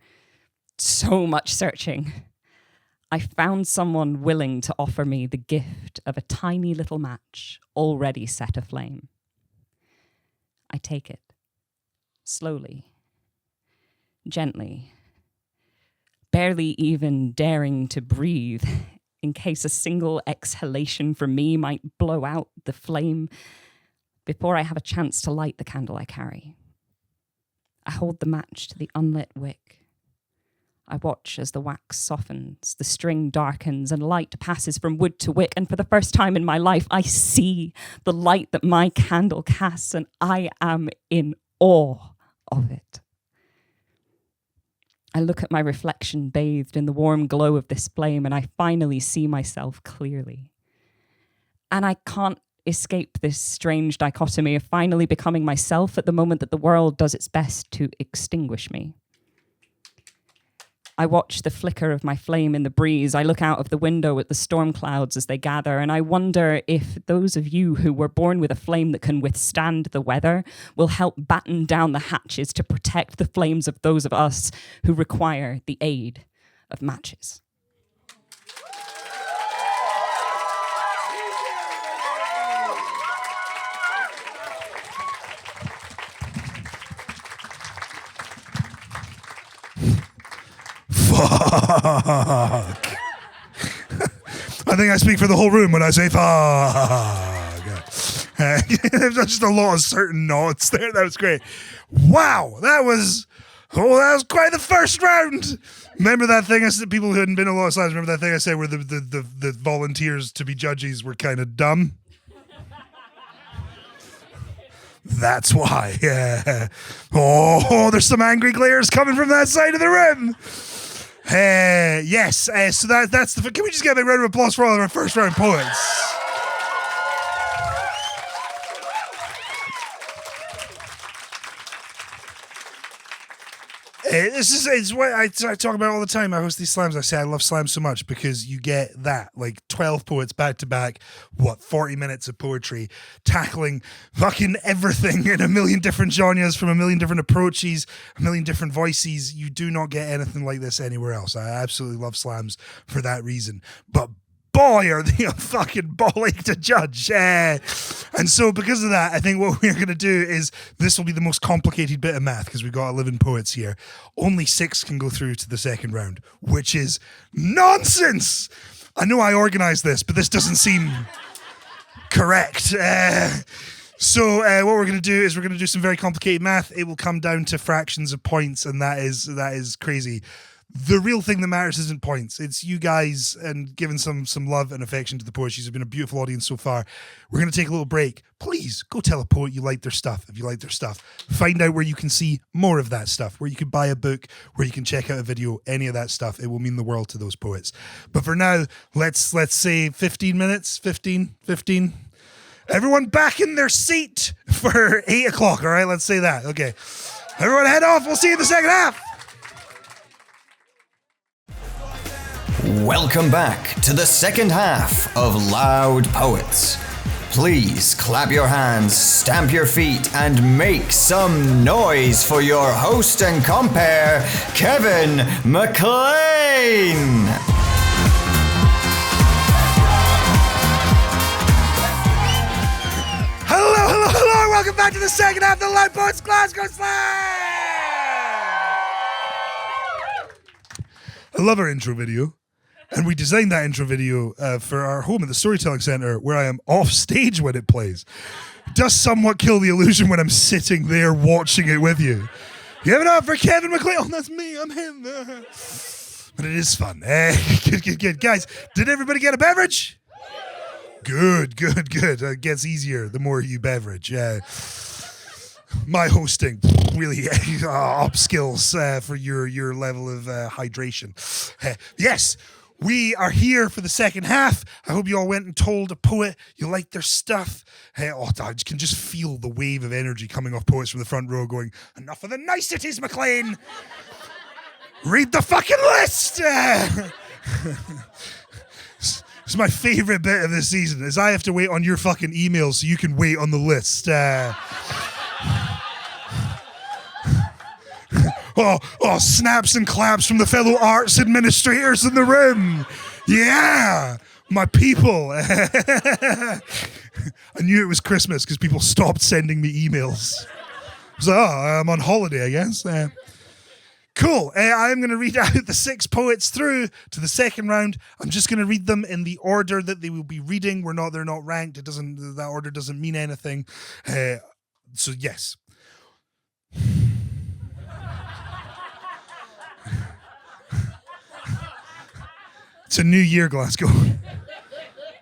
so much searching, I found someone willing to offer me the gift of a tiny little match already set aflame. I take it, slowly, gently, barely even daring to breathe in case a single exhalation from me might blow out the flame before I have a chance to light the candle I carry. I hold the match to the unlit wick. I watch as the wax softens, the string darkens, and light passes from wood to wick, and for the first time in my life, I see the light that my candle casts, and I am in awe of it. I look at my reflection bathed in the warm glow of this flame, and I finally see myself clearly. And I can't escape this strange dichotomy of finally becoming myself at the moment that the world does its best to extinguish me. I watch the flicker of my flame in the breeze. I look out of the window at the storm clouds as they gather, and I wonder if those of you who were born with a flame that can withstand the weather will help batten down the hatches to protect the flames of those of us who require the aid of matches. Fuck. I think I speak for the whole room when I say fuck. There's just a lot of certain nods there. That was great. Wow, that was quite the first round. Remember that thing I said? People who hadn't been a lot of times. Remember that thing I said where the volunteers to be judges were kind of dumb. That's why. Yeah. Oh, there's some angry glares coming from that side of the room. Yes. So that's the. Can we just get a round of applause for all of our first round poets? It's what I talk about all the time. I host these slams. I say I love slams so much because you get that, like 12 poets back to back, 40 minutes of poetry, tackling fucking everything in a million different genres from a million different approaches, a million different voices. You do not get anything like this anywhere else. I absolutely love slams for that reason. But boy, are they a fucking bollock to judge. And so because of that, I think what we're going to do is this will be the most complicated bit of math because we've got 11 poets here. Only 6 can go through to the second round, which is nonsense. I know I organized this, but this doesn't seem correct. So what we're going to do is we're going to do some very complicated math. It will come down to fractions of points, and that is crazy. The real thing that matters isn't points. It's you guys and giving some love and affection to the poets. You've been a beautiful audience so far. We're going to take a little break. Please go tell a poet you like their stuff. If you like their stuff, find out where you can see more of that stuff, where you can buy a book, where you can check out a video, any of that stuff. It will mean the world to those poets. But for now, let's say 15 minutes, 15. Everyone back in their seat for 8 o'clock. All right, let's say that. Okay. Everyone head off. We'll see you in the second half. Welcome back to the second half of Loud Poets. Please clap your hands, stamp your feet, and make some noise for your host and compere, Kevin Mclean. Hello. Welcome back to the second half of the Loud Poets Glasgow Slam. I love our intro video. And we designed that intro video for our home at the Storytelling Centre, where I am off stage when it plays. It does somewhat kill the illusion when I'm sitting there watching it with you. Give it up for Kevin Mclean. Oh, that's me. I'm him. But it is fun. Good. Guys, did everybody get a beverage? Good. It gets easier the more you beverage. My hosting really upskills for your level of hydration. Yes. We are here for the second half. I hope you all went and told a poet you liked their stuff. I can just feel the wave of energy coming off poets from the front row going, enough of the niceties, Mclean. Read the fucking list. This is my favorite bit of this season, is I have to wait on your fucking emails so you can wait on the list. Oh, snaps and claps from the fellow arts administrators in the room. Yeah, my people. I knew it was Christmas because people stopped sending me emails. So, I'm on holiday, I guess. Cool. I'm going to read out the 6 poets through to the second round. I'm just going to read them in the order that they will be reading. They're not ranked. That order doesn't mean anything. So yes. It's a new year, Glasgow.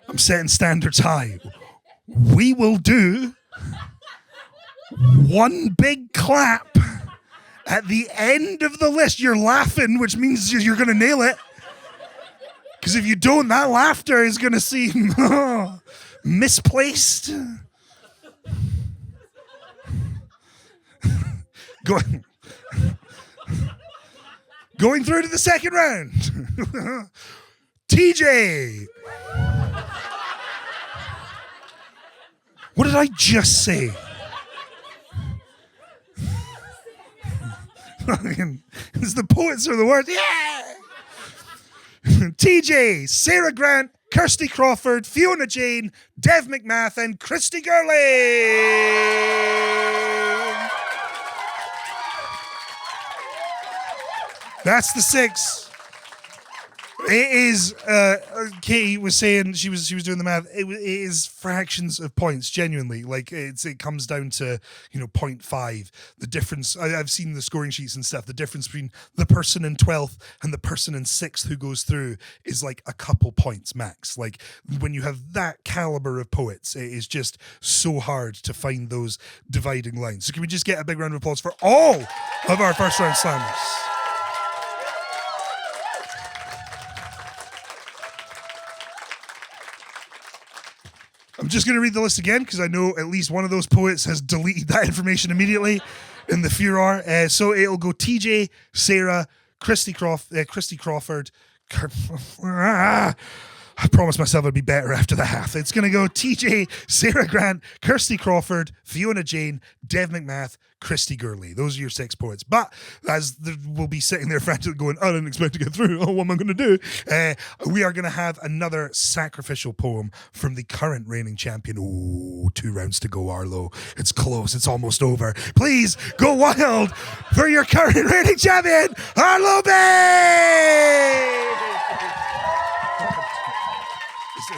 I'm setting standards high. We will do one big clap At the end of the list, you're laughing, which means you're going to nail it. Because if you don't, that laughter is going to seem misplaced. Going through to the second round. TJ. What did I just say? The poets are the worst. Yeah! TJ, Sarah Grant, Kirsty Crawford, Fiona Jane, Dev McMath, and Christy Gurley. That's the 6. It is. Katie was saying she was doing the math. It is fractions of points. Genuinely, like it comes down to 0.5. The difference. I've seen the scoring sheets and stuff. The difference between the person in 12th and the person in 6th who goes through is like a couple points max. Like when you have that caliber of poets, it is just so hard to find those dividing lines. So can we just get a big round of applause for all of our first round slammers? I'm just going to read the list again because I know at least one of those poets has deleted that information immediately in the furor. So it'll go TJ, Sarah, Christy Crawford. I promised myself I'd be better after the half. It's going to go TJ, Sarah Grant, Kirsty Crawford, Fiona Jane, Dev McMath, Christy Gurley. Those are your 6 poets. But as we'll be sitting there frantically going, I didn't expect to get through. Oh, what am I going to do? We are going to have another sacrificial poem from the current reigning champion. Oh, 2 rounds to go, Arlo. It's close. It's almost over. Please go wild for your current reigning champion, Arlo Bayne!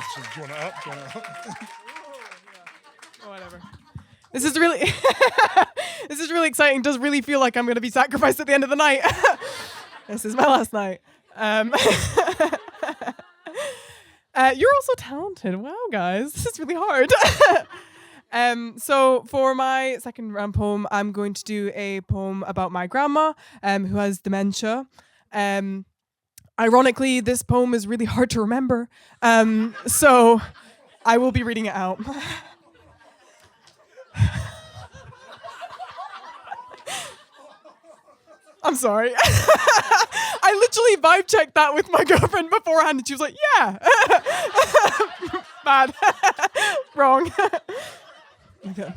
Do you want it up? Whatever. This is really exciting. It does really feel like I'm going to be sacrificed at the end of the night. This is my last night. You're also talented. Wow, guys. This is really hard. So for my second round poem, I'm going to do a poem about my grandma, who has dementia. Ironically, this poem is really hard to remember. So I will be reading it out. I'm sorry. I literally vibe checked that with my girlfriend beforehand and she was like, yeah. Bad. Wrong. Okay.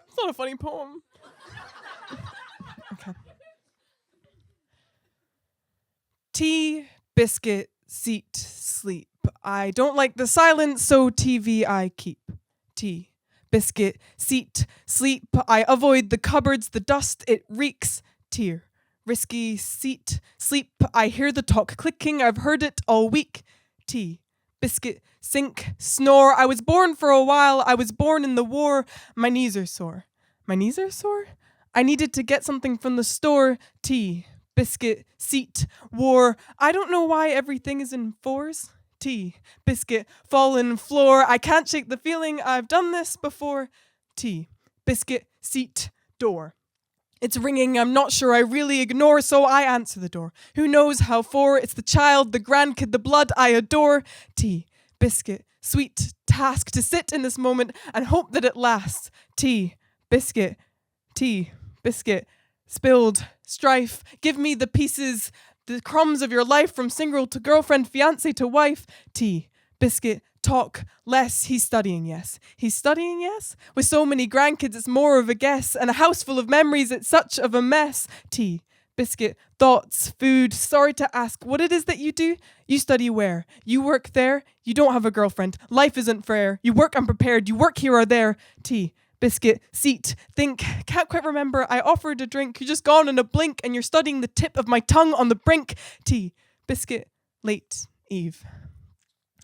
It's not a funny poem. Okay. Tea, biscuit, seat, sleep. I don't like the silence, so TV I keep. Tea, biscuit, seat, sleep. I avoid the cupboards, the dust, it reeks. Tear, risky, seat, sleep. I hear the talk clicking, I've heard it all week. Tea, biscuit, sink, snore. I was born for a while, I was born in the war. My knees are sore. My knees are sore? I needed to get something from the store. Tea, biscuit, seat, war. I don't know why everything is in 4s. Tea, biscuit, fallen floor. I can't shake the feeling I've done this before. Tea, biscuit, seat, door. It's ringing, I'm not sure I really ignore, so I answer the door. Who knows how for? It's the child, the grandkid, the blood I adore. Tea, biscuit, sweet task to sit in this moment and hope that it lasts. Tea, biscuit, spilled strife. Give me the pieces, the crumbs of your life from single to girlfriend, fiance to wife. Tea, biscuit, talk less. He's studying, yes. He's studying, yes. With so many grandkids, it's more of a guess. And a house full of memories, it's such of a mess. Tea, biscuit, thoughts, food. Sorry to ask what it is that you do. You study where? You work there. You don't have a girlfriend. Life isn't fair. You work unprepared. You work here or there. Tea, biscuit, seat, think, can't quite remember. I offered a drink. You're just gone in a blink and you're studying the tip of my tongue on the brink. Tea, biscuit, late, Eve.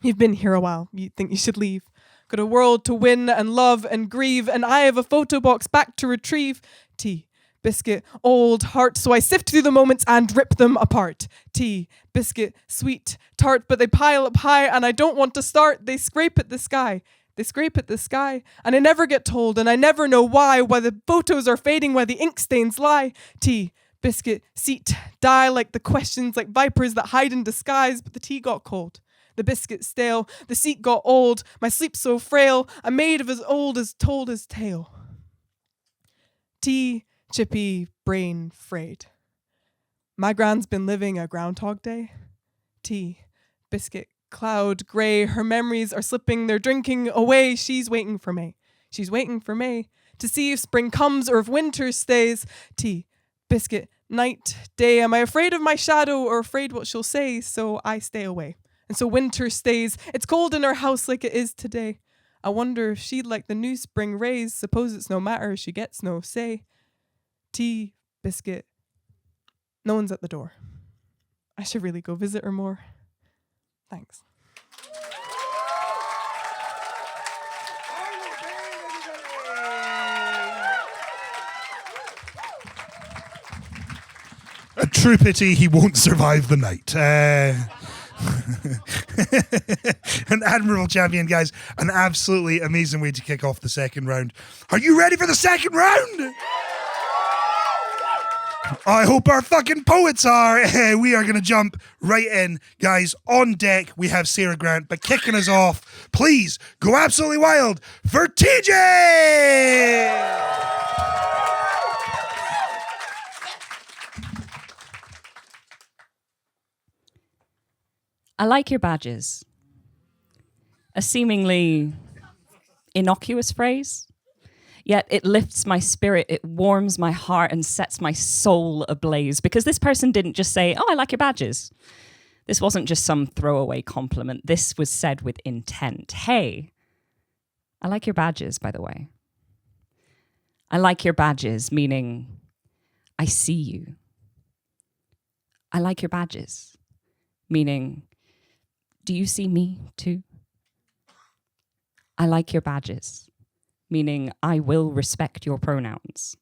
You've been here a while. You think you should leave. Got a world to win and love and grieve, and I have a photo box back to retrieve. Tea, biscuit, old heart, so I sift through the moments and rip them apart. Tea, biscuit, sweet, tart, but they pile up high and I don't want to start. They scrape at the sky. They scrape at the sky, and I never get told, and I never know why the photos are fading, why the ink stains lie. Tea, biscuit, seat, die like the questions, like vipers that hide in disguise, but the tea got cold. The biscuit stale, the seat got old, my sleep so frail, I'm made of as old as told his tale. Tea, chippy, brain frayed. My gran's been living a Groundhog Day. Tea, biscuit, cloud grey, her memories are slipping, they're drinking away. She's waiting for May. She's waiting for May to see if spring comes or if winter stays. Tea, biscuit, night, day. Am I afraid of my shadow or afraid what she'll say? So I stay away. And so winter stays. It's cold in her house like it is today. I wonder if she'd like the new spring rays. Suppose it's no matter, she gets no say. Tea, biscuit. No one's at the door. I should really go visit her more. Thanks. A true pity he won't survive the night. An admirable champion, guys. An absolutely amazing way to kick off the second round. Are you ready for the second round? I hope our fucking poets are. We are going to jump right in. Guys, on deck, we have Sarah Grant, but kicking us off, please go absolutely wild for TJ! I like your badges. A seemingly innocuous phrase, yet it lifts my spirit, it warms my heart and sets my soul ablaze, because this person didn't just say, oh, I like your badges. This wasn't just some throwaway compliment. This was said with intent. Hey, I like your badges, by the way. I like your badges, meaning I see you. I like your badges, meaning do you see me too? I like your badges, meaning I will respect your pronouns.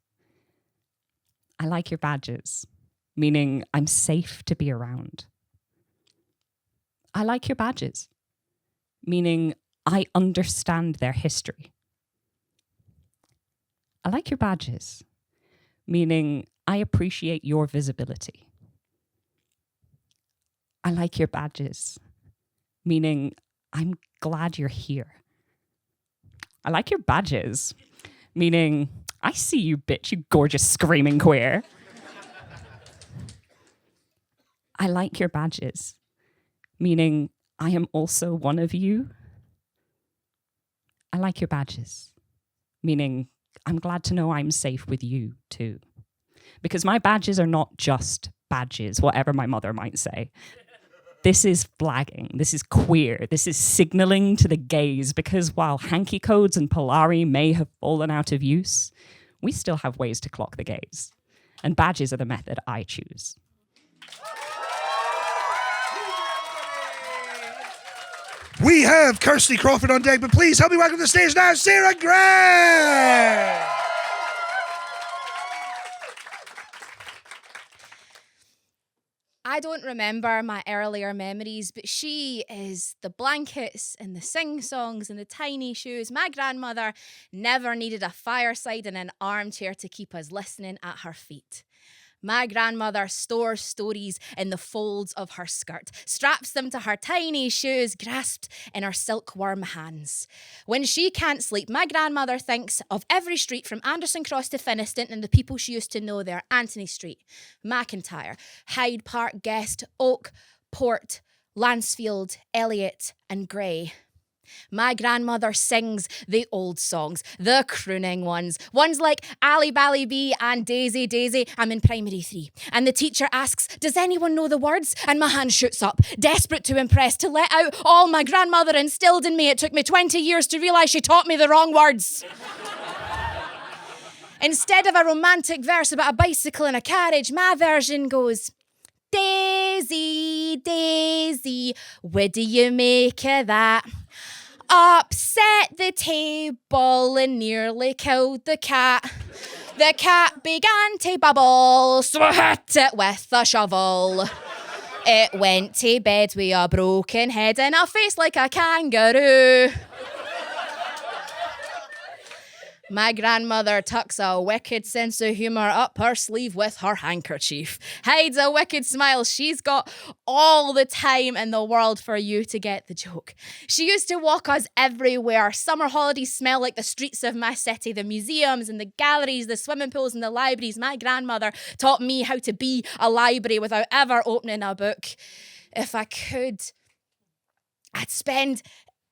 I like your badges, meaning I'm safe to be around. I like your badges, meaning I understand their history. I like your badges, meaning I appreciate your visibility. I like your badges, meaning I'm glad you're here. I like your badges, meaning I see you, bitch, you gorgeous screaming queer. I like your badges, meaning I am also one of you. I like your badges, meaning I'm glad to know I'm safe with you too. Because my badges are not just badges, whatever my mother might say. This is flagging, this is queer, this is signaling to the gays, because while hanky codes and Polari may have fallen out of use, we still have ways to clock the gays. And badges are the method I choose. We have Kirsty Crawford on deck, but please help me welcome to the stage now, Sarah Grant! I don't remember my earlier memories, but she is the blankets and the sing-songs and the tiny shoes. My grandmother never needed a fireside and an armchair to keep us listening at her feet. My grandmother stores stories in the folds of her skirt, straps them to her tiny shoes grasped in her silkworm hands. When she can't sleep, my grandmother thinks of every street from Anderson Cross to Finniston and the people she used to know there. Anthony Street, McIntyre, Hyde Park, Guest, Oak, Port, Lansfield, Elliot and Grey. My grandmother sings the old songs, the crooning ones like Ali Bally Bee and Daisy Daisy. I'm in primary 3. And the teacher asks, does anyone know the words? And my hand shoots up, desperate to impress, to let out all my grandmother instilled in me. It took me 20 years to realise she taught me the wrong words. Instead of a romantic verse about a bicycle and a carriage, my version goes, Daisy, Daisy, what do you make of that? Upset the table and nearly killed the cat. The cat began to bubble, so I hit it with a shovel. It went to bed with a broken head and a face like a kangaroo. My grandmother tucks a wicked sense of humour up her sleeve with her handkerchief. Hides a wicked smile. She's got all the time in the world for you to get the joke. She used to walk us everywhere. Summer holidays smell like the streets of my city, the museums and the galleries, the swimming pools and the libraries. My grandmother taught me how to be a library without ever opening a book. If I could, I'd spend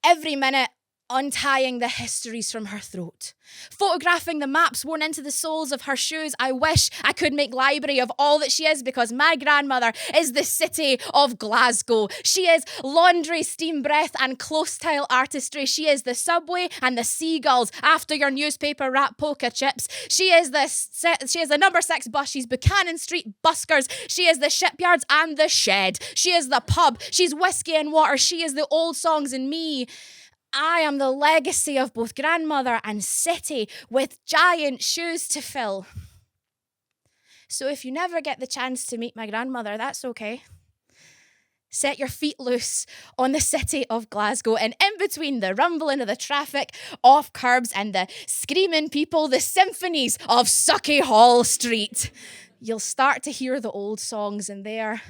every minute untying the histories from her throat, photographing the maps worn into the soles of her shoes. I wish I could make library of all that she is, because my grandmother is the city of Glasgow. She is laundry, steam breath and close-tile artistry. She is the subway and the seagulls after your newspaper wrap polka chips. She is the number 6 bus. She's Buchanan Street buskers. She is the shipyards and the shed. She is the pub. She's whiskey and water. She is the old songs and me. I am the legacy of both grandmother and city with giant shoes to fill. So if you never get the chance to meet my grandmother, that's okay. Set your feet loose on the city of Glasgow, and in between the rumbling of the traffic, off curbs and the screaming people, the symphonies of Sucky Hall Street, you'll start to hear the old songs, and there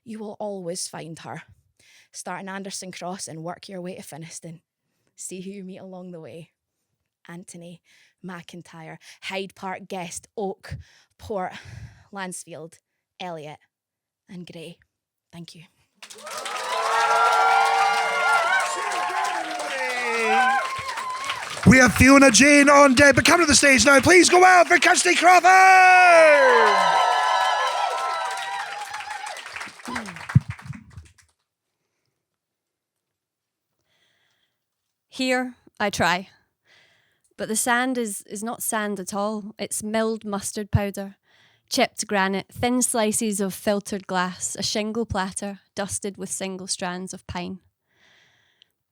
you will always find her. Start in Anderson Cross and work your way to Finniston. See who you meet along the way. Anthony, McIntyre, Hyde Park, Guest, Oak, Port, Lansfield, Elliot, and Gray. Thank you. We have Fiona Jane on deck, but come to the stage now. Please go out for Kirsty Crawford! Here, I try. But the sand is not sand at all. It's milled mustard powder, chipped granite, thin slices of filtered glass, a shingle platter dusted with single strands of pine.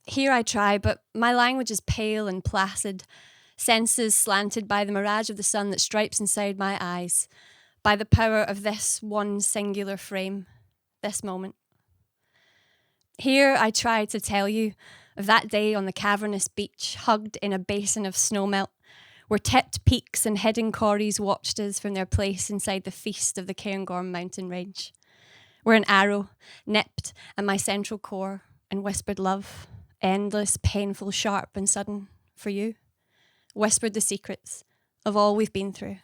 Here I try, but my language is pale and placid, senses slanted by the mirage of the sun that stripes inside my eyes, by the power of this one singular frame, this moment. Here I try to tell you of that day on the cavernous beach, hugged in a basin of snowmelt, where tipped peaks and hidden corries watched us from their place inside the feast of the Cairngorm mountain range, where an arrow nipped at my central core and whispered love, endless, painful, sharp and sudden, for you, whispered the secrets of all we've been through.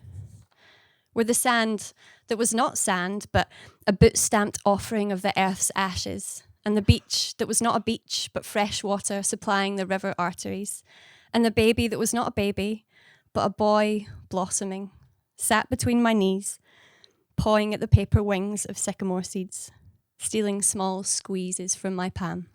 Where the sand that was not sand, but a boot-stamped offering of the earth's ashes, and the beach that was not a beach, but fresh water supplying the river arteries, and the baby that was not a baby, but a boy blossoming, sat between my knees, pawing at the paper wings of sycamore seeds, stealing small squeezes from my palm.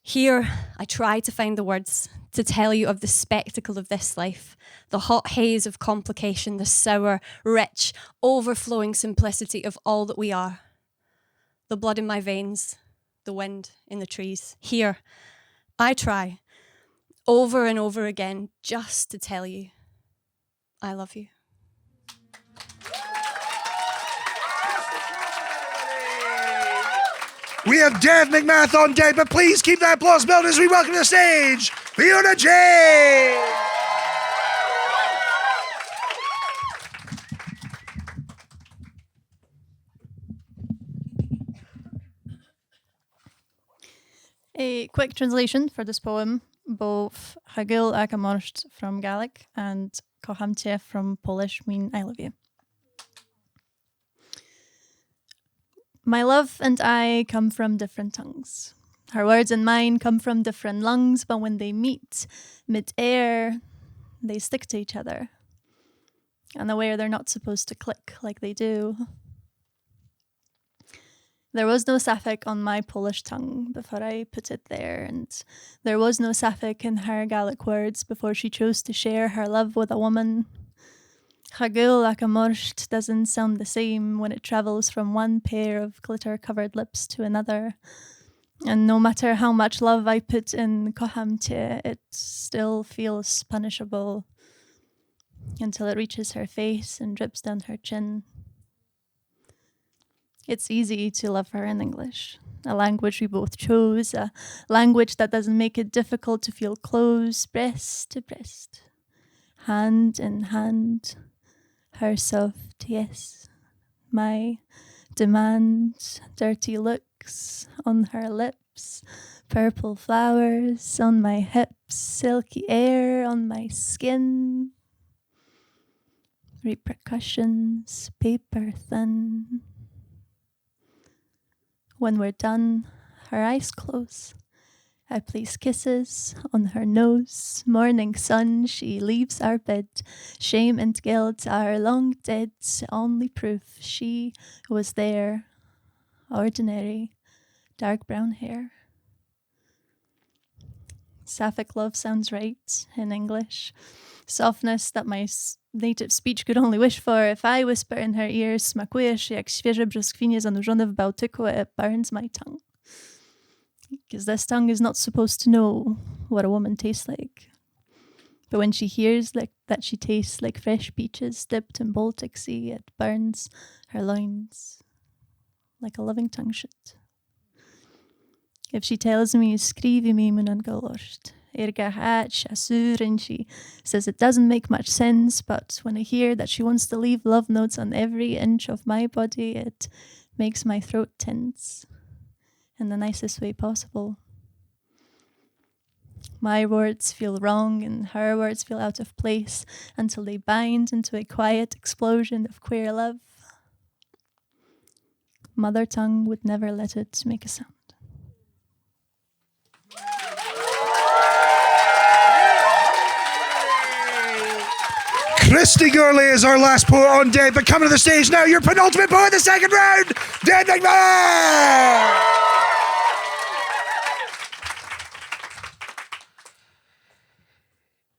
Here, I try to find the words to tell you of the spectacle of this life, the hot haze of complication, the sour, rich, overflowing simplicity of all that we are. The blood in my veins, the wind in the trees. Here, I try, over and over again, just to tell you, I love you. We have Dev McMath on deck, but please keep that applause built as we welcome to the stage Fiona Jane! A quick translation for this poem. Both Hagil Akamorst from Gaelic and Kocham Cię from Polish mean I love you. My love and I come from different tongues. Her words and mine come from different lungs, but when they meet mid-air, they stick to each other. Unaware they're not supposed to click like they do. There was no Sapphic on my Polish tongue before I put it there, and there was no Sapphic in her Gaelic words before she chose to share her love with a woman. Hagil Akamorst doesn't sound the same when it travels from one pair of glitter-covered lips to another. And no matter how much love I put in Kocham Cię, it still feels punishable until it reaches her face and drips down her chin. It's easy to love her in English, a language we both chose, a language that doesn't make it difficult to feel close, breast to breast. hand in hand, her soft yes, my demand, dirty looks on her lips, purple flowers on my hips, silky air on my skin, repercussions, paper thin. When we're done, her eyes close. I place kisses on her nose. Morning sun, she leaves our bed. Shame and guilt are long dead. Only proof she was there. Ordinary, dark brown hair. Sapphic love sounds right in English. Softness that my native speech could only wish for. If I whisper in her ear, smakujesz jak świeże brzoskwinie zanurzone w Bałtyku, it burns my tongue. Because this tongue is not supposed to know what a woman tastes like. But when she hears that she tastes like fresh peaches dipped in Baltic Sea, it burns her loins like a loving tongue should. If she tells me, skrivi mi munan galosht, erga hat shasur, and she says it doesn't make much sense, but when I hear that she wants to leave love notes on every inch of my body, it makes my throat tense in the nicest way possible. My words feel wrong and her words feel out of place until they bind into a quiet explosion of queer love. Mother tongue would never let it make a sound. Christy Gurley is our last poet on deck, but coming to the stage now, your penultimate poet in the second round, Dan McMahon!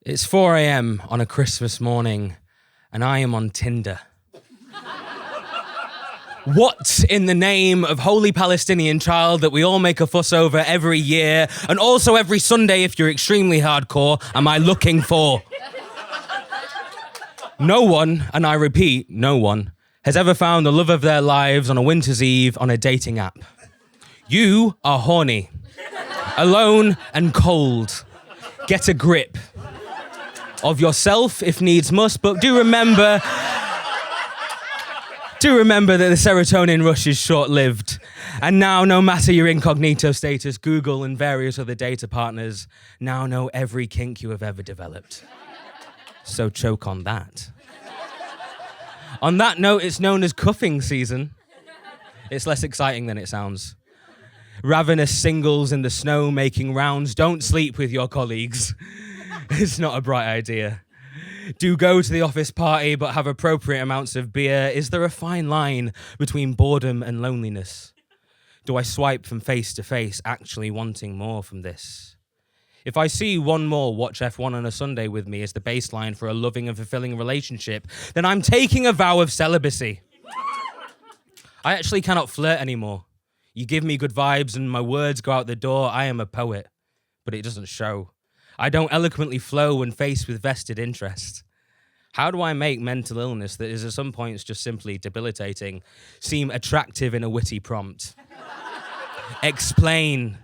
It's 4 a.m. on a Christmas morning, and I am on Tinder. What in the name of Holy Palestinian Child that we all make a fuss over every year, and also every Sunday if you're extremely hardcore, am I looking for? No one, and I repeat, no one, has ever found the love of their lives on a winter's eve on a dating app. You are horny, alone and cold. Get a grip of yourself if needs must, but do remember that the serotonin rush is short-lived. And now, no matter your incognito status, Google and various other data partners now know every kink you have ever developed. So choke on that. On that note, it's known as cuffing season. It's less exciting than it sounds. Ravenous singles in the snow making rounds. Don't sleep with your colleagues. It's not a bright idea. Do go to the office party, but have appropriate amounts of beer. Is there a fine line between boredom and loneliness? Do I swipe from face to face, actually wanting more from this? If I see one more watch F1 on a Sunday with me as the baseline for a loving and fulfilling relationship, then I'm taking a vow of celibacy. I actually cannot flirt anymore. You give me good vibes and my words go out the door. I am a poet, but it doesn't show. I don't eloquently flow when faced with vested interest. How do I make mental illness that is at some points just simply debilitating seem attractive in a witty prompt? Explain.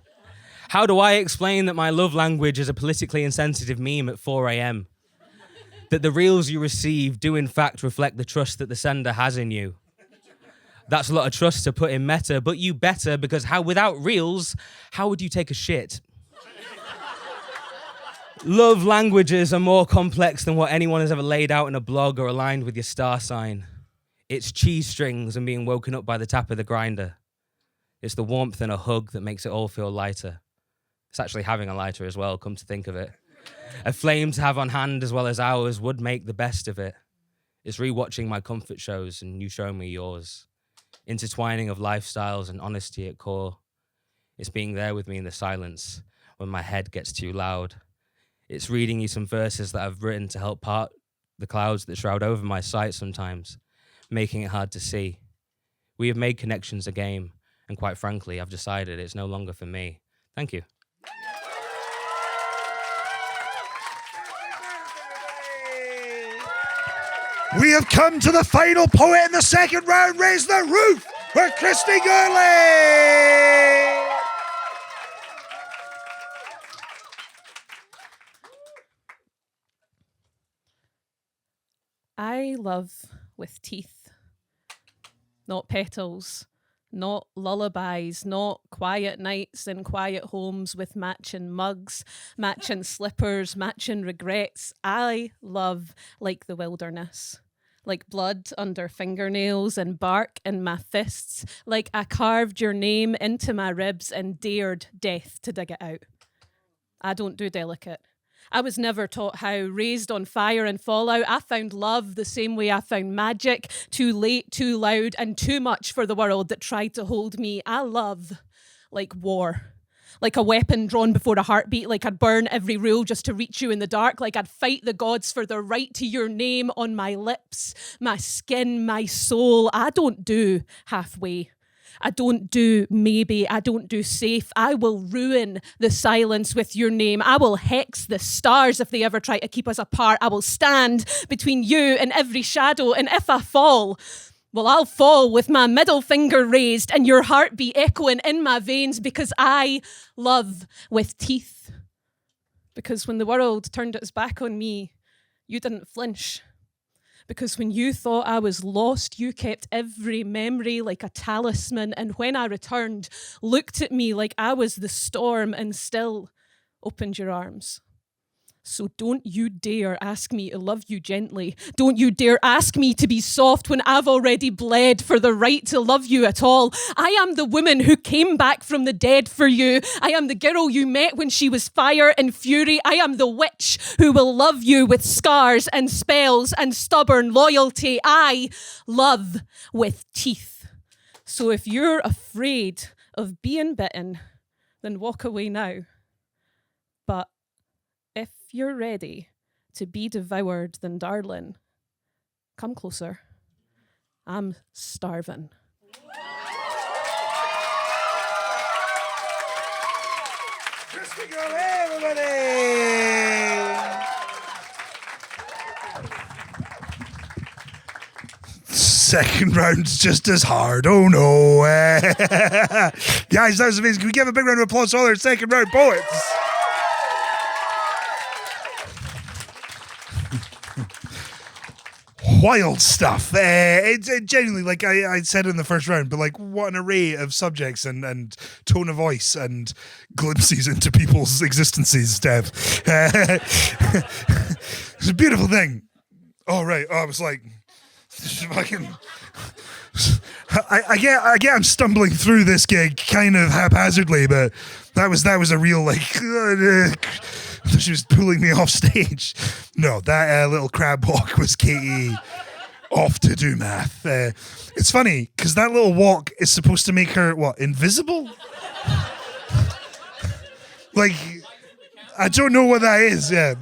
How do I explain that my love language is a politically insensitive meme at 4 a.m? That the reels you receive do in fact reflect the trust that the sender has in you? That's a lot of trust to put in meta, but you better, because without reels, how would you take a shit? Love languages are more complex than what anyone has ever laid out in a blog or aligned with your star sign. It's cheese strings and being woken up by the tap of the grinder. It's the warmth in a hug that makes it all feel lighter. It's actually having a lighter as well, come to think of it. A flame to have on hand as well as ours would make the best of it. It's rewatching my comfort shows and you showing me yours. Intertwining of lifestyles and honesty at core. It's being there with me in the silence when my head gets too loud. It's reading you some verses that I've written to help part the clouds that shroud over my sight sometimes, making it hard to see. We have made connections a game, and quite frankly, I've decided it's no longer for me. Thank you. We have come to the final poet in the second round. Raise the roof for Christy Gurley! I love with teeth, not petals, not lullabies, not quiet nights in quiet homes with matching mugs, matching slippers, matching regrets. I love like the wilderness, like blood under fingernails and bark in my fists, like I carved your name into my ribs and dared death to dig it out. I don't do delicate. I was never taught how, raised on fire and fallout. I found love the same way I found magic, too late, too loud, and too much for the world that tried to hold me. I love like war, like a weapon drawn before a heartbeat, like I'd burn every rule just to reach you in the dark, like I'd fight the gods for the right to your name on my lips, my skin, my soul. I don't do halfway. I don't do maybe, I don't do safe. I will ruin the silence with your name. I will hex the stars if they ever try to keep us apart. I will stand between you and every shadow. And if I fall, well, I'll fall with my middle finger raised and your heartbeat echoing in my veins, because I love with teeth. Because when the world turned its back on me, you didn't flinch. Because when you thought I was lost, you kept every memory like a talisman. And when I returned, looked at me like I was the storm and still opened your arms. So don't you dare ask me to love you gently. Don't you dare ask me to be soft when I've already bled for the right to love you at all. I am the woman who came back from the dead for you. I am the girl you met when she was fire and fury. I am the witch who will love you with scars and spells and stubborn loyalty. I love with teeth. So if you're afraid of being bitten, then walk away now. But if you're ready to be devoured, then darling, come closer. I'm starving. Crispy girl, hey everybody! Second round's just as hard. Oh no. Guys, that was amazing. Can we give a big round of applause to all our second round poets? Wild stuff. It's genuinely, like I said in the first round, but like what an array of subjects and tone of voice and glimpses into people's existences, Dev. It's a beautiful thing. Oh, right. Oh, I was like, fucking... I get I'm stumbling through this gig kind of haphazardly, but that was a real, like... She was pulling me off stage. No, that little crab walk was Katie off to do math. It's funny, because that little walk is supposed to make her, what, invisible? Like, I don't know what that is, yeah.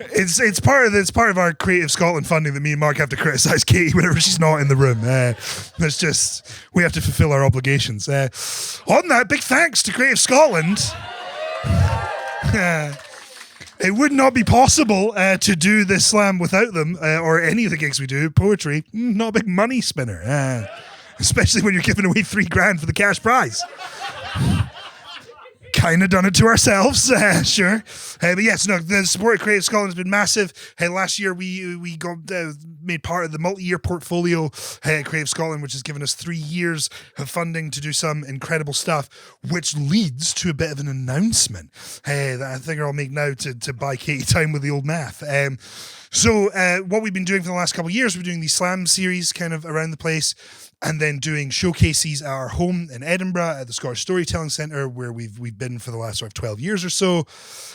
It's part of our Creative Scotland funding that me and Mark have to criticise Katie whenever she's not in the room. It's just, we have to fulfil our obligations. On that, big thanks to Creative Scotland. It would not be possible to do this slam without them, or any of the gigs we do. Poetry, not a big money spinner, especially when you're giving away $3,000 for the cash prize. Kind of done it to ourselves, sure. But yes, no, the support of Creative Scotland has been massive. Last year we got made part of the multi-year portfolio at Creative Scotland, which has given us 3 years of funding to do some incredible stuff, which leads to a bit of an announcement that I think I'll make now to buy Katie time with the old math. So what we've been doing for the last couple of years, we're doing these slam series kind of around the place, and then doing showcases at our home in Edinburgh at the Scottish Storytelling Centre, where we've been for the last sort of 12 years or so.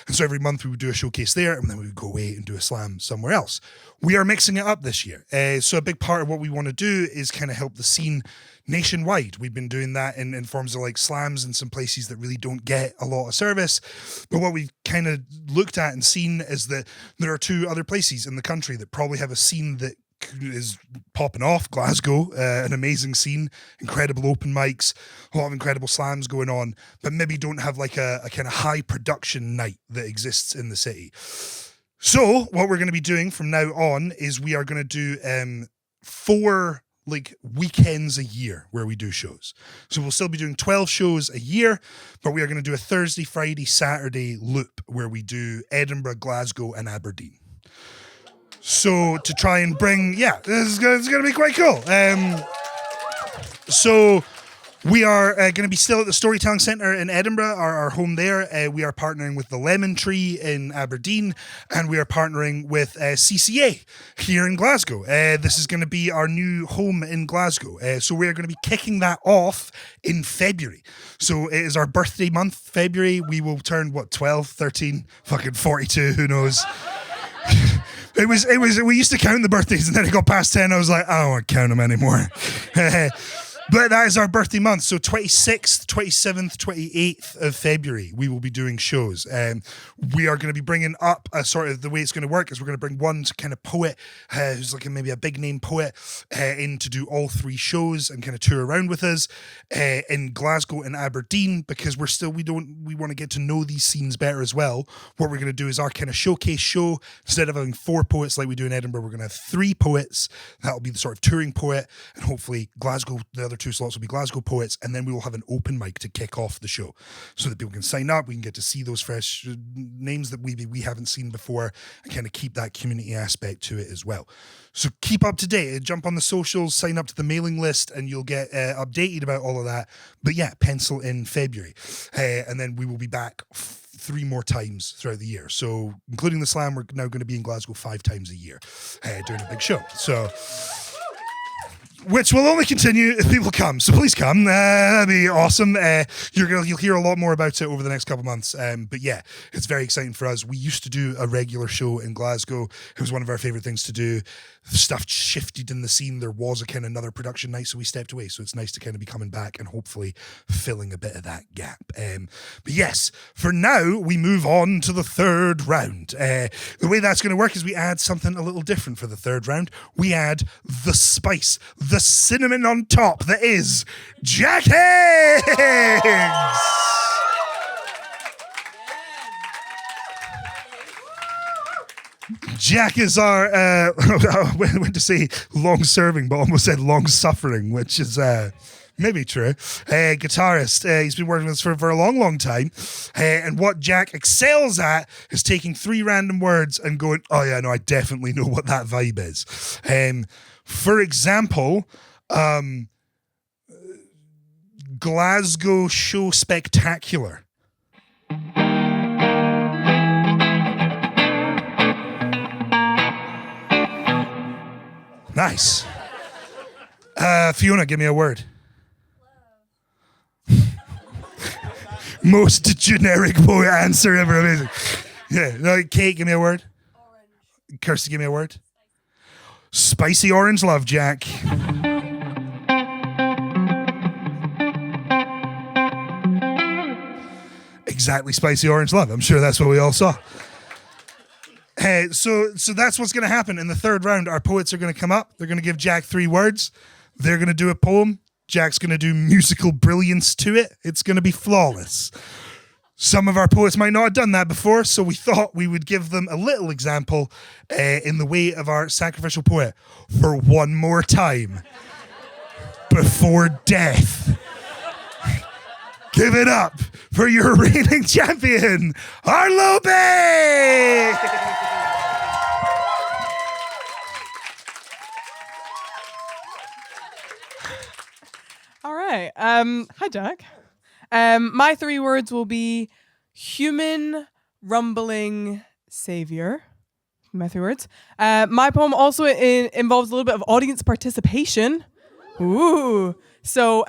And so every month we would do a showcase there, and then we would go away and do a slam somewhere else. We are mixing it up this year. So a big part of what we want to do is kind of help the scene nationwide. We've been doing that in forms of like slams in some places that really don't get a lot of service. But what we've kind of looked at and seen is that there are 2 other places in the country that probably have a scene that is popping off. Glasgow, an amazing scene, incredible open mics, a lot of incredible slams going on, but maybe don't have like a kind of high production night that exists in the city. So what we're going to be doing from now on is we are going to do 4 like weekends a year where we do shows. So we'll still be doing 12 shows a year, but we are going to do a Thursday, Friday, Saturday loop where we do Edinburgh, Glasgow and Aberdeen. So to try and bring, it's going to be quite cool. So we are going to be still at the Storytelling Centre in Edinburgh, our home there. We are partnering with the Lemon Tree in Aberdeen, and we are partnering with CCA here in Glasgow. This is going to be our new home in Glasgow. So we are going to be kicking that off in February. So it is our birthday month, February. We will turn, 12, 13, fucking 42, who knows? It was, we used to count the birthdays, and then it got past 10. I was like, I don't want to count them anymore. But that is our birthday month. So 26th, 27th, 28th of February, we will be doing shows. We are going to be bringing up a sort of, the way it's going to work is we're going to bring one kind of poet who's like maybe a big name poet in to do all 3 shows and kind of tour around with us in Glasgow and Aberdeen, because we want to get to know these scenes better as well. What we're going to do is our kind of showcase show. Instead of having 4 poets like we do in Edinburgh, we're going to have 3 poets. That'll be the sort of touring poet, and hopefully Glasgow, the other 2 slots will be Glasgow poets, and then we will have an open mic to kick off the show so that people can sign up. We can get to see those fresh names that we haven't seen before, and kind of keep that community aspect to it as well. So keep up to date, jump on the socials, sign up to the mailing list, and you'll get updated about all of that. But yeah, pencil in February, and then we will be back 3 more times throughout the year. So including the Slam, we're now going to be in Glasgow 5 times a year doing a big show. So, which will only continue if people come. So please come. That'd be awesome. You'll hear a lot more about it over the next couple of months. But yeah, it's very exciting for us. We used to do a regular show in Glasgow. It was one of our favorite things to do. Stuff shifted in the scene. There was a kind of another production night, so we stepped away. So it's nice to kind of be coming back and hopefully filling a bit of that gap. But yes, for now, we move on to the 3rd round. The way that's going to work is we add something a little different for the 3rd round. We add the spice, the cinnamon on top that is Jack Higgs. Jack is our, I went to say long-serving, but almost said long-suffering, which is maybe true. Guitarist. He's been working with us for a long, long time. And what Jack excels at is taking 3 random words and going, oh yeah, no, I definitely know what that vibe is. For example, Glasgow Show Spectacular. Nice. Fiona, give me a word. Most generic poet answer ever. Amazing. Yeah. No, Kate, give me a word. Orange. Kirsty, give me a word. Spicy orange love, Jack. Exactly, spicy orange love. I'm sure that's what we all saw. So that's what's going to happen in the 3rd round. Our poets are going to come up. They're going to give Jack 3 words. They're going to do a poem. Jack's going to do musical brilliance to it. It's going to be flawless. Some of our poets might not have done that before, so we thought we would give them a little example in the way of our Sacrificial Poet for one more time before death. Give it up for your reigning champion, Arlo Bayne! All right. Hi, Jack. My 3 words will be human, rumbling, savior. My 3 words. My poem also involves a little bit of audience participation. Ooh. So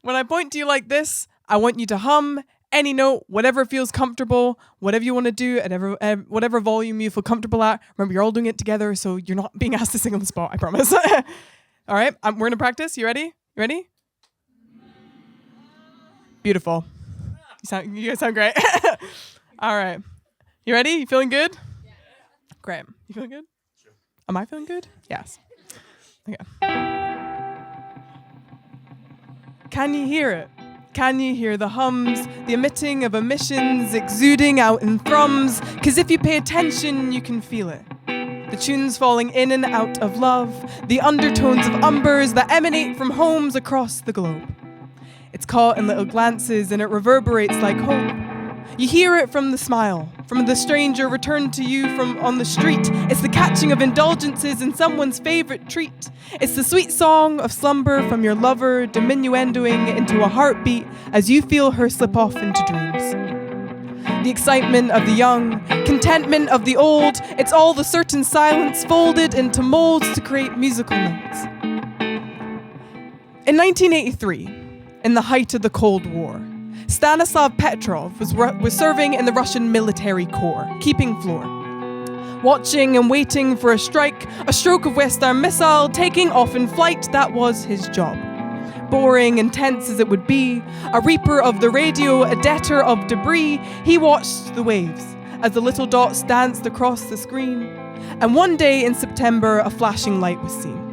when I point to you like this, I want you to hum any note, whatever feels comfortable, whatever you want to do, at whatever volume you feel comfortable at. Remember, you're all doing it together, so you're not being asked to sing on the spot, I promise. All right, we're going to practice. You ready? You ready? Beautiful. You guys sound great. All right. You ready? You feeling good? Yeah. Great. You feeling good? Sure. Am I feeling good? Yes. Okay. Can you hear it? Can you hear the hums, the emitting of emissions exuding out in thrums? 'Cause if you pay attention, you can feel it. The tunes falling in and out of love, the undertones of umbers that emanate from homes across the globe. It's caught in little glances and it reverberates like hope. You hear it from the smile, from the stranger returned to you from on the street. It's the catching of indulgences in someone's favorite treat. It's the sweet song of slumber from your lover diminuendoing into a heartbeat as you feel her slip off into dreams. The excitement of the young, contentment of the old, it's all the certain silence folded into molds to create musical notes. In 1983, in the height of the Cold War, Stanislav Petrov was serving in the Russian military corps, keeping floor. Watching and waiting for a strike, a stroke of Western missile, taking off in flight, that was his job. Boring and tense as it would be, a reaper of the radio, a debtor of debris, he watched the waves as the little dots danced across the screen. And one day in September, a flashing light was seen.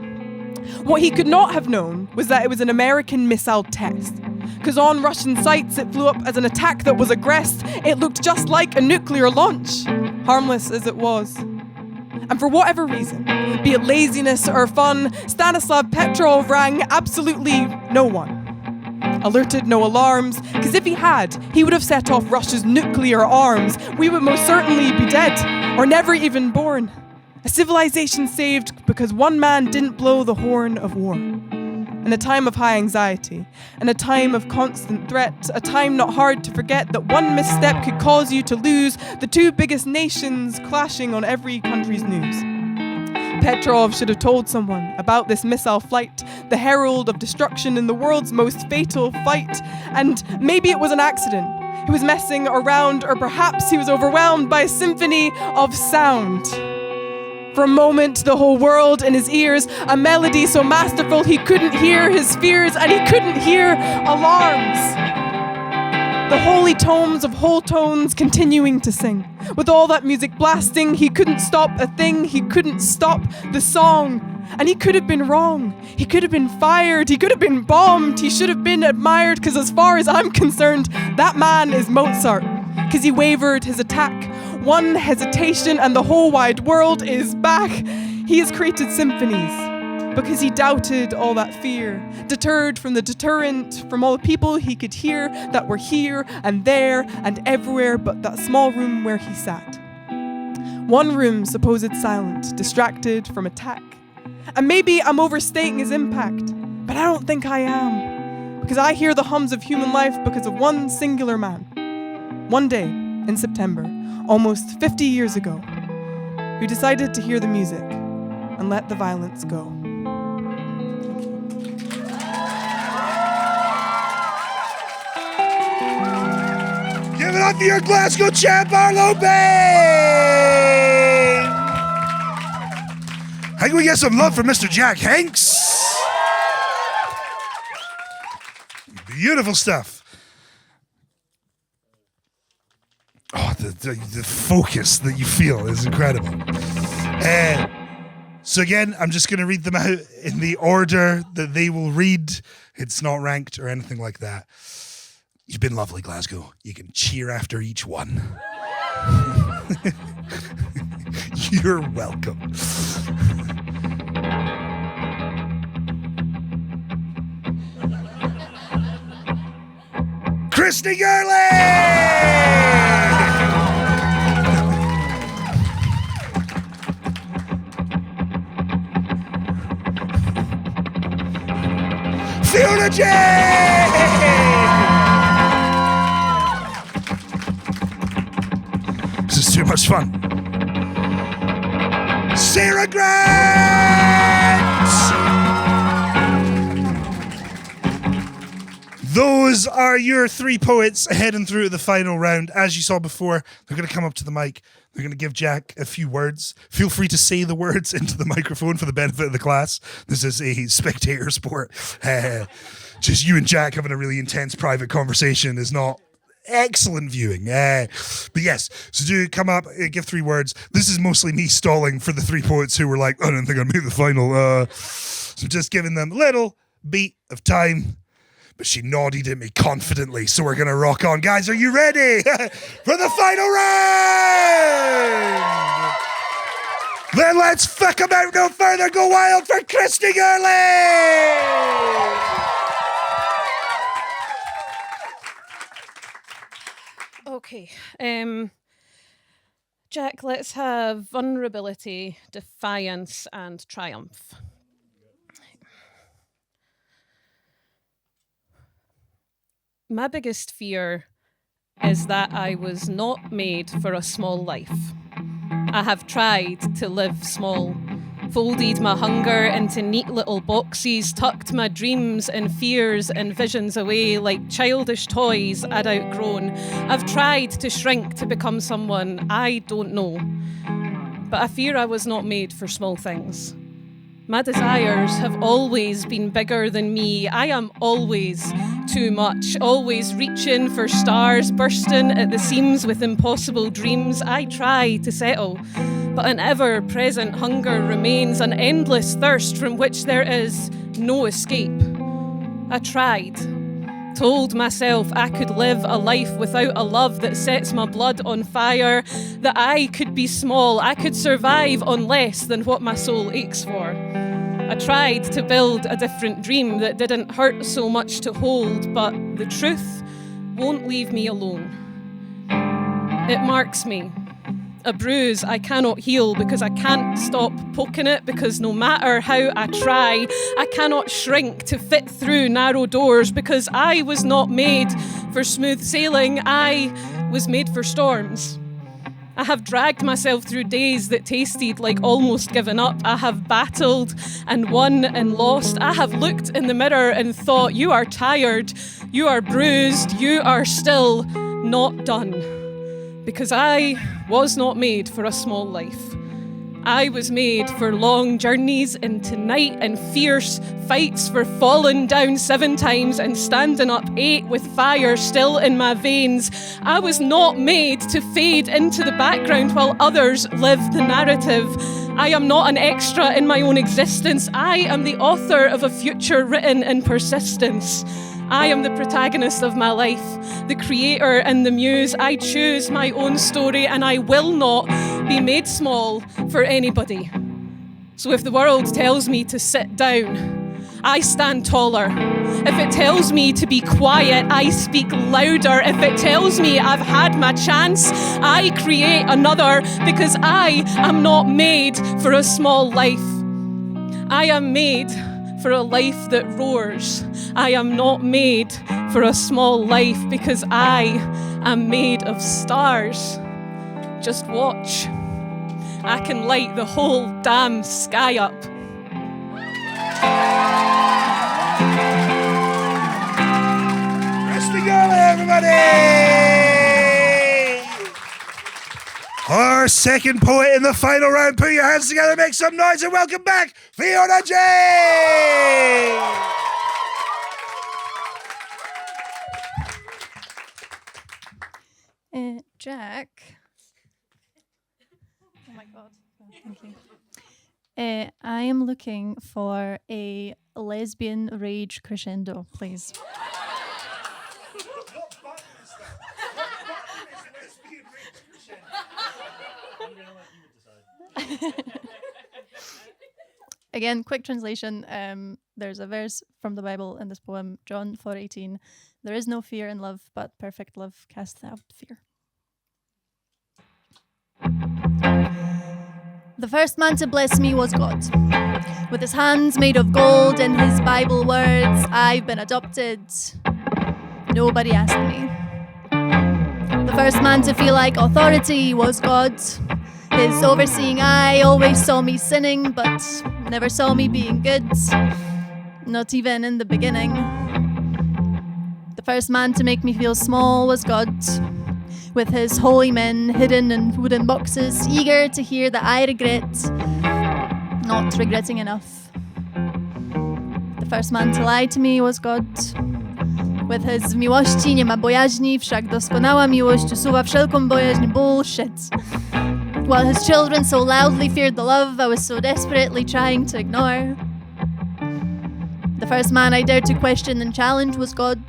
What he could not have known was that it was an American missile test. Because on Russian sites it flew up as an attack that was aggressed. It looked just like a nuclear launch, harmless as it was. And for whatever reason, be it laziness or fun, Stanislav Petrov rang absolutely no one. Alerted no alarms, because if he had, he would have set off Russia's nuclear arms. We would most certainly be dead, or never even born. A civilization saved because one man didn't blow the horn of war. In a time of high anxiety, in a time of constant threat, a time not hard to forget that one misstep could cause you to lose the two biggest nations clashing on every country's news. Petrov should have told someone about this missile flight, the herald of destruction in the world's most fatal fight, and maybe it was an accident. He was messing around, or perhaps he was overwhelmed by a symphony of sound. For a moment, the whole world in his ears, a melody so masterful he couldn't hear his fears and he couldn't hear alarms. The holy tomes of whole tones continuing to sing. With all that music blasting, he couldn't stop a thing, he couldn't stop the song. And he could have been wrong. He could have been fired, he could have been bombed, he should have been admired, because as far as I'm concerned, that man is Mozart. Because he wavered his attack. One hesitation and the whole wide world is back. He has created symphonies because he doubted all that fear, deterred from the deterrent, from all the people he could hear that were here and there and everywhere but that small room where he sat. One room supposed silent, distracted from attack. And maybe I'm overstating his impact, but I don't think I am. Because I hear the hums of human life because of one singular man. One day in September, almost 50 years ago, who decided to hear the music and let the violence go. Give it up for your Glasgow Champion Arlo Bayne! How can we get some love for Mr. Jack Hanks? Beautiful stuff. Oh, the focus that you feel is incredible. So again, I'm just going to read them out in the order that they will read. It's not ranked or anything like that. You've been lovely, Glasgow. You can cheer after each one. You're welcome. Christy Gurley! Fiona J! This is too much fun. Sarah Grant! Those are your three poets heading through the final round. As you saw before, they're going to come up to the mic. They're going to give Jack a few words. Feel free to say the words into the microphone for the benefit of the class. This is a spectator sport. Just you and Jack having a really intense private conversation is not excellent viewing. But yes, so do come up, give three words. This is mostly me stalling for the three poets who were like, I don't think I'll make the final. So just giving them a little beat of time. But she nodded at me confidently, so we're going to rock on. Guys, are you ready for the final round? Then let's fuck them out no further. Go wild for Christy Gurley! Okay. Jack, let's have vulnerability, defiance, and triumph. My biggest fear is that I was not made for a small life. I have tried to live small, folded my hunger into neat little boxes, tucked my dreams and fears and visions away like childish toys I'd outgrown. I've tried to shrink to become someone I don't know, but I fear I was not made for small things. My desires have always been bigger than me. I am always too much, always reaching for stars, bursting at the seams with impossible dreams. I try to settle, but an ever-present hunger remains, an endless thirst from which there is no escape. I tried, told myself I could live a life without a love that sets my blood on fire, that I could be small, I could survive on less than what my soul aches for. I tried to build a different dream that didn't hurt so much to hold, but the truth won't leave me alone. It marks me. A bruise I cannot heal because I can't stop poking it, because no matter how I try, I cannot shrink to fit through narrow doors, because I was not made for smooth sailing, I was made for storms. I have dragged myself through days that tasted like almost giving up. I have battled and won and lost. I have looked in the mirror and thought, you are tired, you are bruised, you are still not done. Because I was not made for a small life. I was made for long journeys into night and fierce fights, for falling down 7 times and standing up 8 with fire still in my veins. I was not made to fade into the background while others live the narrative. I am not an extra in my own existence. I am the author of a future written in persistence. I am the protagonist of my life, the creator and the muse. I choose my own story, and I will not be made small for anybody. So if the world tells me to sit down, I stand taller. If it tells me to be quiet, I speak louder. If it tells me I've had my chance, I create another, because I am not made for a small life. I am made for a life that roars. I am not made for a small life, because I am made of stars. Just watch. I can light the whole damn sky up. Rest the gala, everybody! Our second poet in the final round. Put your hands together, make some noise, and welcome back, Fiona J! Jack. Oh my God. Oh, thank you. I am looking for a lesbian rage crescendo, please. Again, quick translation. There's a verse from the Bible in this poem, John 4:18. There is no fear in love, but perfect love casts out fear. The first man to bless me was God. With his hands made of gold and his Bible words, I've been adopted. Nobody asked me. The first man to feel like authority was God. His overseeing eye always saw me sinning, but never saw me being good. Not even in the beginning. The first man to make me feel small was God. With his holy men hidden in wooden boxes, eager to hear that I regret, not regretting enough. The first man to lie to me was God. With his miłości nie ma bojaźni, wszak doskonała miłość usuwa wszelką bojaźń. Bullshit. While his children so loudly feared the love I was so desperately trying to ignore. The first man I dared to question and challenge was God.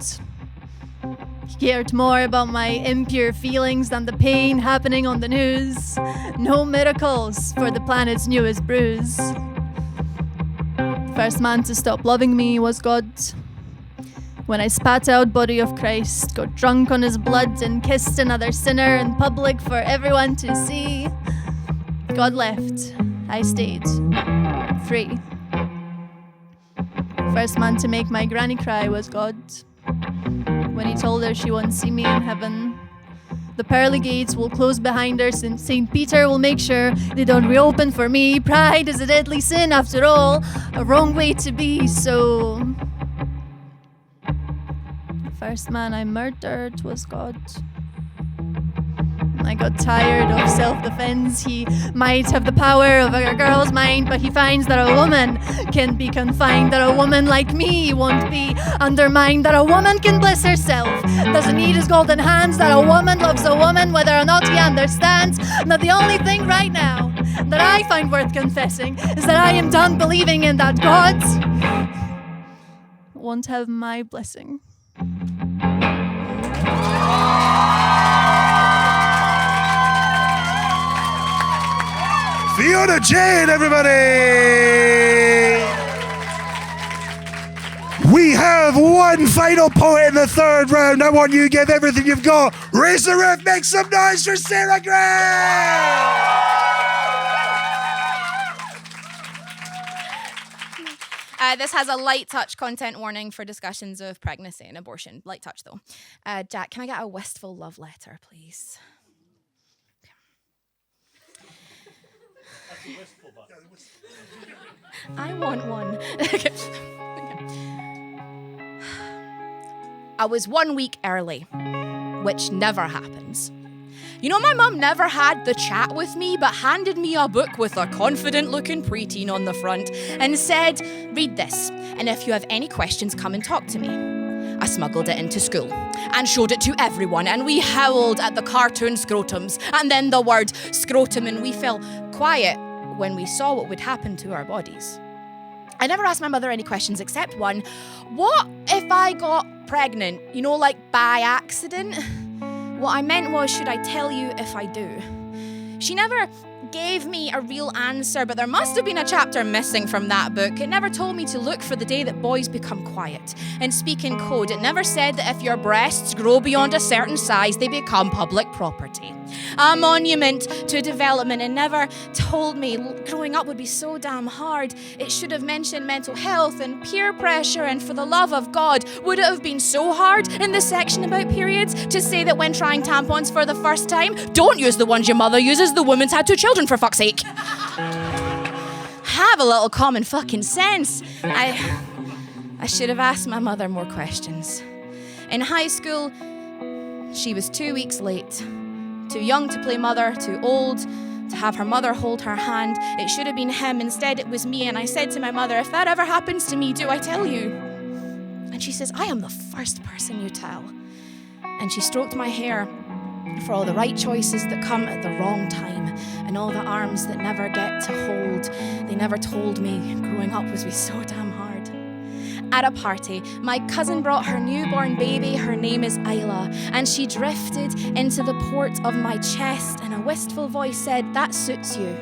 He cared more about my impure feelings than the pain happening on the news. No miracles for the planet's newest bruise. The first man to stop loving me was God. When I spat out body of Christ, got drunk on his blood and kissed another sinner in public for everyone to see. God left. I stayed. Free. First man to make my granny cry was God. When he told her she won't see me in heaven. The pearly gates will close behind her since St. Peter will make sure they don't reopen for me. Pride is a deadly sin after all, a wrong way to be, so... The first man I murdered was God. I got tired of self-defense. He might have the power of a girl's mind, but he finds that a woman can be confined, that a woman like me won't be undermined, that a woman can bless herself, doesn't need his golden hands, that a woman loves a woman whether or not he understands. Now the only thing right now that I find worth confessing is that I am done believing in that God won't have my blessing. Fiona Jane, everybody! We have one final poet in the third round. I want you to give everything you've got. Raise the roof, make some noise for Sarah Gray! This has a light touch content warning for discussions of pregnancy and abortion. Light touch, though. Jack, can I get a wistful love letter, please? I want one. I was 1 week early, which never happens. You know, my mum never had the chat with me, but handed me a book with a confident-looking preteen on the front and said, read this, and if you have any questions, come and talk to me. I smuggled it into school and showed it to everyone, and we howled at the cartoon scrotums and then the word scrotum, and we fell quiet when we saw what would happen to our bodies. I never asked my mother any questions except one. What if I got pregnant? You know, like by accident? What I meant was, should I tell you if I do? She never gave me a real answer, but there must have been a chapter missing from that book. It never told me to look for the day that boys become quiet and speak in code. It never said that if your breasts grow beyond a certain size, they become public property. A monument to development. It never told me growing up would be so damn hard. It should have mentioned mental health and peer pressure, and for the love of God, would it have been so hard in the section about periods to say that when trying tampons for the first time, don't use the ones your mother uses, the woman's had 2 children, for fuck's sake. Have a little common fucking sense. I should have asked my mother more questions. In high school, she was 2 weeks late. Too young to play mother, too old to have her mother hold her hand. It should have been him. Instead, it was me. And I said to my mother, if that ever happens to me, do I tell you? And she says, I am the first person you tell. And she stroked my hair for all the right choices that come at the wrong time, and all the arms that never get to hold. They never told me growing up was so damn hard. At a party, my cousin brought her newborn baby. Her name is Isla, and she drifted into the port of my chest, and a wistful voice said, that suits you.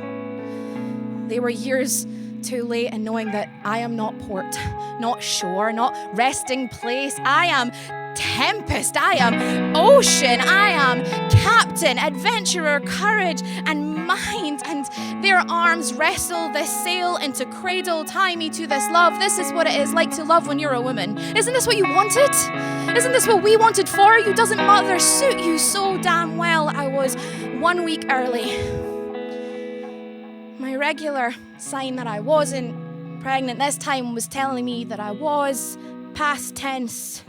They were years too late in knowing that I am not port, not shore, not resting place. I am tempest, I am ocean, I am captain, adventurer, courage, and mind. And their arms wrestle this sail into cradle, tie me to this love. This is what it is like to love when you're a woman. Isn't this what you wanted? Isn't this what we wanted for you? Doesn't mother suit you so damn well? I was 1 week early. My regular sign that I wasn't pregnant this time was telling me that I was, past tense.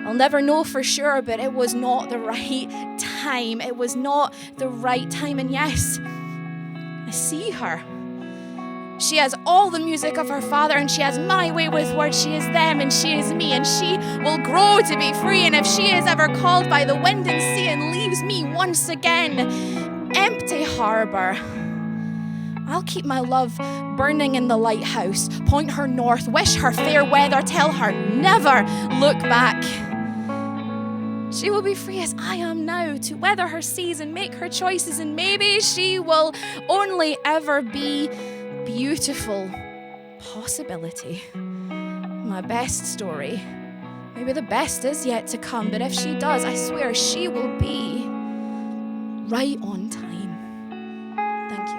I'll never know for sure, but it was not the right time. It was not the right time. And yes, I see her. She has all the music of her father, and she has my way with words. She is them, and she is me, and she will grow to be free. And if she is ever called by the wind and sea and leaves me once again, empty harbour, I'll keep my love burning in the lighthouse, point her north, wish her fair weather, tell her never look back. She will be free as I am now to weather her seas and make her choices, and maybe she will only ever be beautiful possibility. My best story Maybe the best is yet to come, but if she does, I swear she will be right on time. Thank you.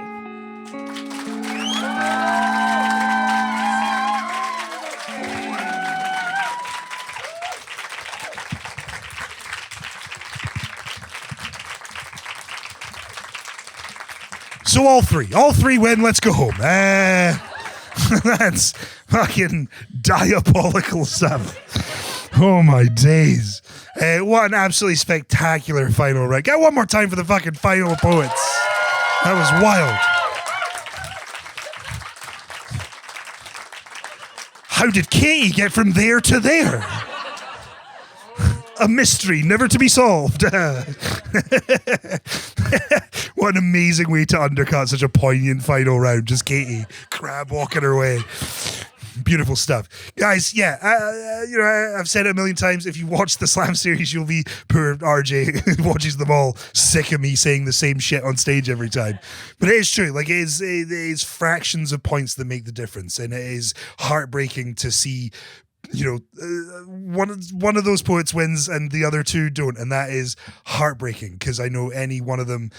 So all three win. Let's go home. That's fucking diabolical stuff. Oh my days. What an absolutely spectacular final round. Get one more time for the fucking final poets. That was wild. How did Katie get from there to there? A mystery never to be solved. What an amazing way to undercut such a poignant final round. Just Katie, crab walking her way. Beautiful stuff. Guys, yeah, I've said it a million times. If you watch the Slam series, you'll be, poor RJ who watches them all, sick of me saying the same shit on stage every time. But it is true. Like, it is fractions of points that make the difference. And it is heartbreaking to see, one of those poets wins and the other two don't, and that is heartbreaking because I know any one of them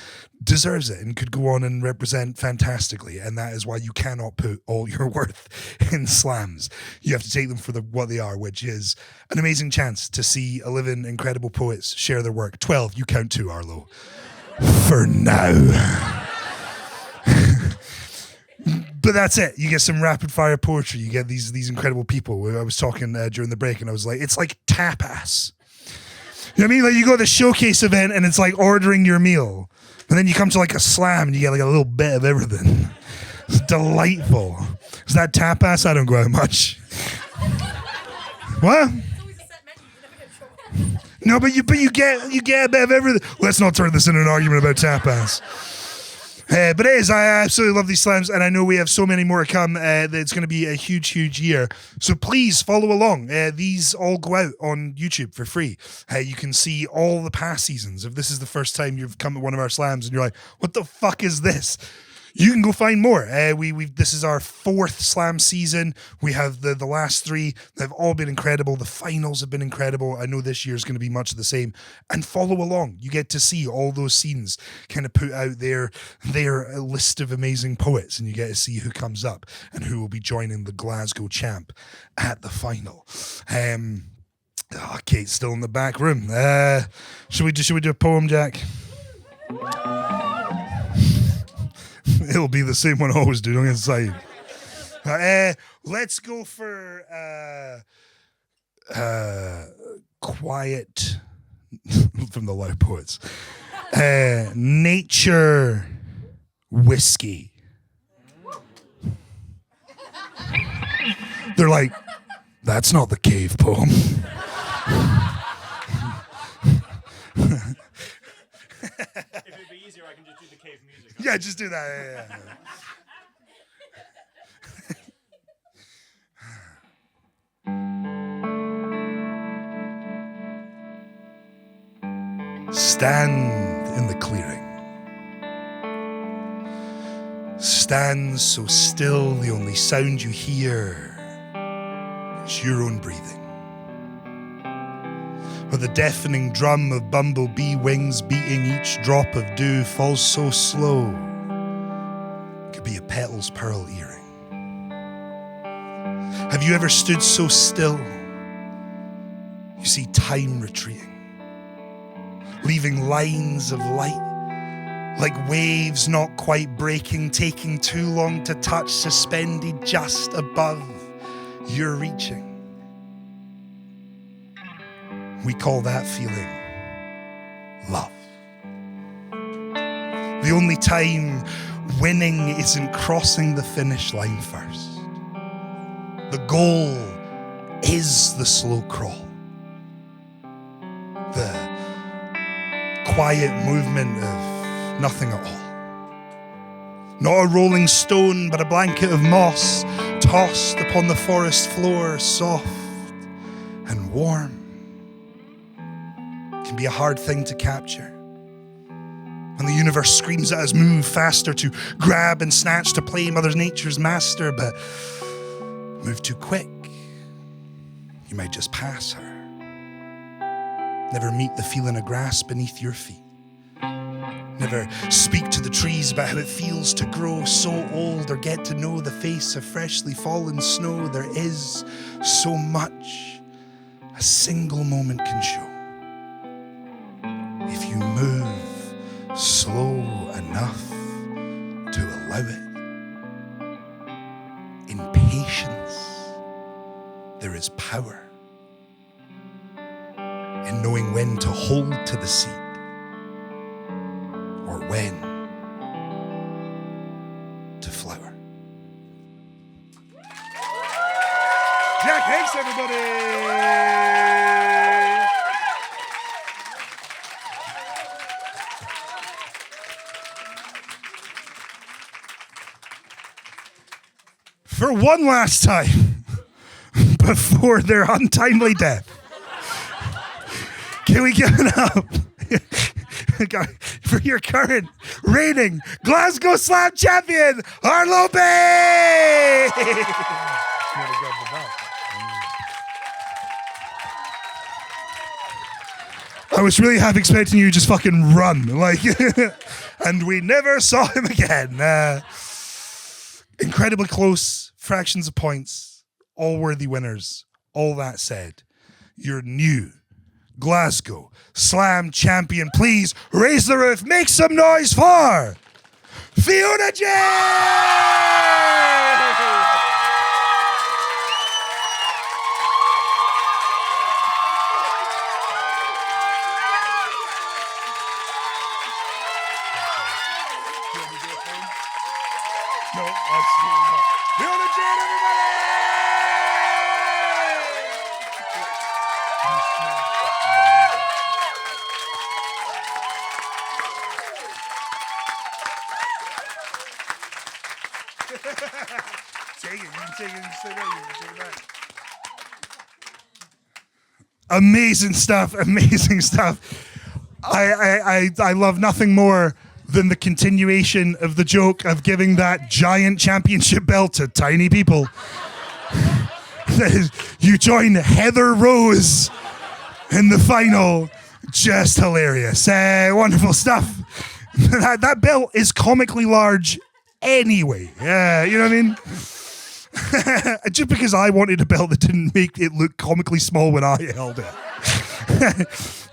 deserves it and could go on and represent fantastically, and that is why you cannot put all your worth in slams. You have to take them for what they are, which is an amazing chance to see 11 incredible poets share their work. 12, you count 2, Arlo. For now. But that's it. You get some rapid fire poetry. You get these incredible people. I was talking during the break and I was like, it's like tapas. You know what I mean? Like, you go to the showcase event and it's like ordering your meal. And then you come to like a slam and you get like a little bit of everything. It's delightful. Is that tapas? I don't go out much. What? No, but you get a bit of everything. Let's not turn this into an argument about tapas. But it is, I absolutely love these slams, and I know we have so many more to come. That it's going to be a huge, huge year. So please follow along. These all go out on YouTube for free. You can see all the past seasons. If this is the first time you've come to one of our slams and you're like, what the fuck is this? You can go find more. This is our 4th slam season. We have the last 3. They've all been incredible. The finals have been incredible. I know this year is going to be much of the same. And follow along. You get to see all those scenes kind of put out their list of amazing poets, and you get to see who comes up and who will be joining the Glasgow champ at the final. Kate's still in the back room. Should we do a poem, Jack? It'll be the same one I always do. Don't get excited. Let's go for quiet from the Loud Poets. Nature whiskey. They're like, that's not the cave poem. If it'd be easier, I can just do the cave music. Yeah, just do that. Yeah. Stand in the clearing. Stand so still, the only sound you hear is your own breathing. Or the deafening drum of bumblebee wings beating each drop of dew falls so slow, it could be a petal's pearl earring. Have you ever stood so still, you see time retreating, leaving lines of light, like waves not quite breaking, taking too long to touch, suspended just above your reaching. We call that feeling love. The only time winning isn't crossing the finish line first. The goal is the slow crawl. The quiet movement of nothing at all. Not a rolling stone, but a blanket of moss tossed upon the forest floor, soft and warm. Can be a hard thing to capture. And the universe screams at us, move faster, to grab and snatch, to play Mother Nature's master, but move too quick, you might just pass her. Never meet the feeling of grass beneath your feet. Never speak to the trees about how it feels to grow so old or get to know the face of freshly fallen snow. There is so much a single moment can show. If you move slow enough to allow it. In patience, there is power. In knowing when to hold to the seat or when to flower. Jack Hanks, everybody! For one last time, before their untimely death, can we give it up for your current reigning Glasgow Slam Champion, Arlo Bayne? I was really half expecting you to just fucking run, and we never saw him again. Incredibly close, fractions of points, all worthy winners. All that said, your new Glasgow Slam Champion. Please raise the roof, make some noise for Fiona J! No, absolutely not. Fiona J, everybody! Take it, you can take it, stay there, you can take it back. Amazing stuff, amazing stuff. I love nothing more than the continuation of the joke of giving that giant championship belt to tiny people. You join Heather Rose in the final. Just hilarious. Wonderful stuff. That belt is comically large anyway. You know what I mean? Just because I wanted a belt that didn't make it look comically small when I held it.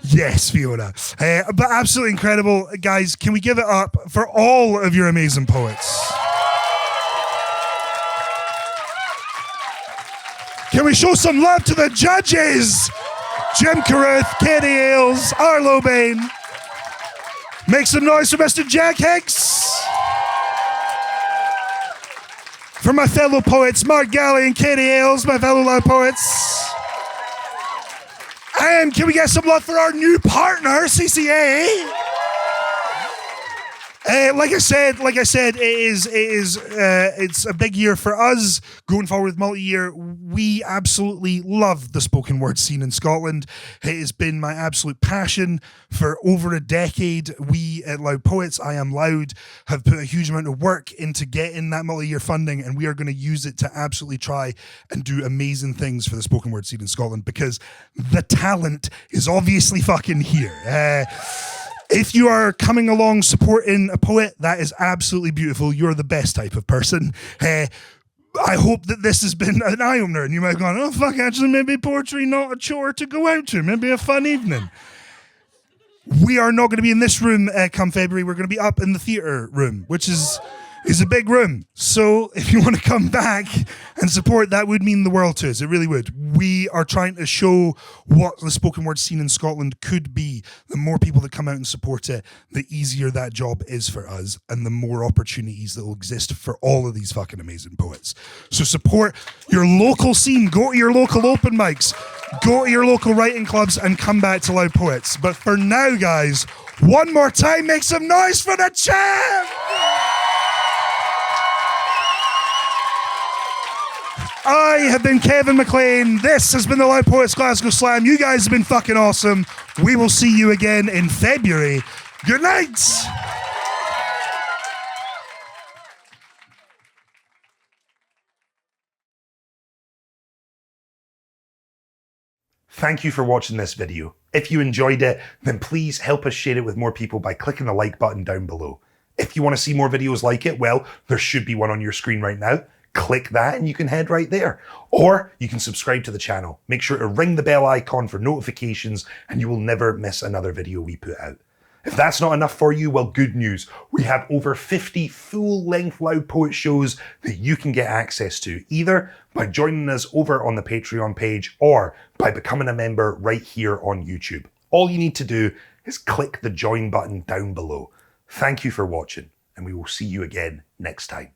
Yes, Fiona. But absolutely incredible. Guys, can we give it up for all of your amazing poets? Can we show some love to the judges? Jim Carruth, Katie Ailes, Arlo Bayne. Make some noise for Mr. Jack Hicks. For my fellow poets, Mark Galley and Katie Ailes, my fellow loud poets. And can we get some love for our new partner, CCA? Like I said, it's a big year for us going forward with multi-year. We absolutely love the spoken word scene in Scotland. It has been my absolute passion for over a decade. We at Loud Poets, I Am Loud, have put a huge amount of work into getting that multi-year funding, and we are going to use it to absolutely try and do amazing things for the spoken word scene in Scotland, because the talent is obviously fucking here. If you are coming along supporting a poet, that is absolutely beautiful. You're the best type of person. I hope that this has been an eye-opener, and you might have gone, oh, fuck, actually, maybe poetry not a chore to go out to. Maybe a fun evening. We are not going to be in this room come February. We're going to be up in the theatre room, which is a big room. So if you want to come back and support, that would mean the world to us. It really would. We are trying to show what the spoken word scene in Scotland could be. The more people that come out and support it, the easier that job is for us, and the more opportunities that will exist for all of these fucking amazing poets. So support your local scene. Go to your local open mics. Go to your local writing clubs and come back to Loud Poets. But for now, guys, one more time, make some noise for the champ! I have been Kevin Mclean. This has been the Loud Poets Glasgow Slam. You guys have been fucking awesome. We will see you again in February. Good night. Thank you for watching this video. If you enjoyed it, then please help us share it with more people by clicking the like button down below. If you want to see more videos like it, well, there should be one on your screen right now. Click that and you can head right there. Or you can subscribe to the channel. Make sure to ring the bell icon for notifications and you will never miss another video we put out. If that's not enough for you, well, good news. We have over 50 full-length Loud Poet shows that you can get access to, either by joining us over on the Patreon page or by becoming a member right here on YouTube. All you need to do is click the join button down below. Thank you for watching, and we will see you again next time.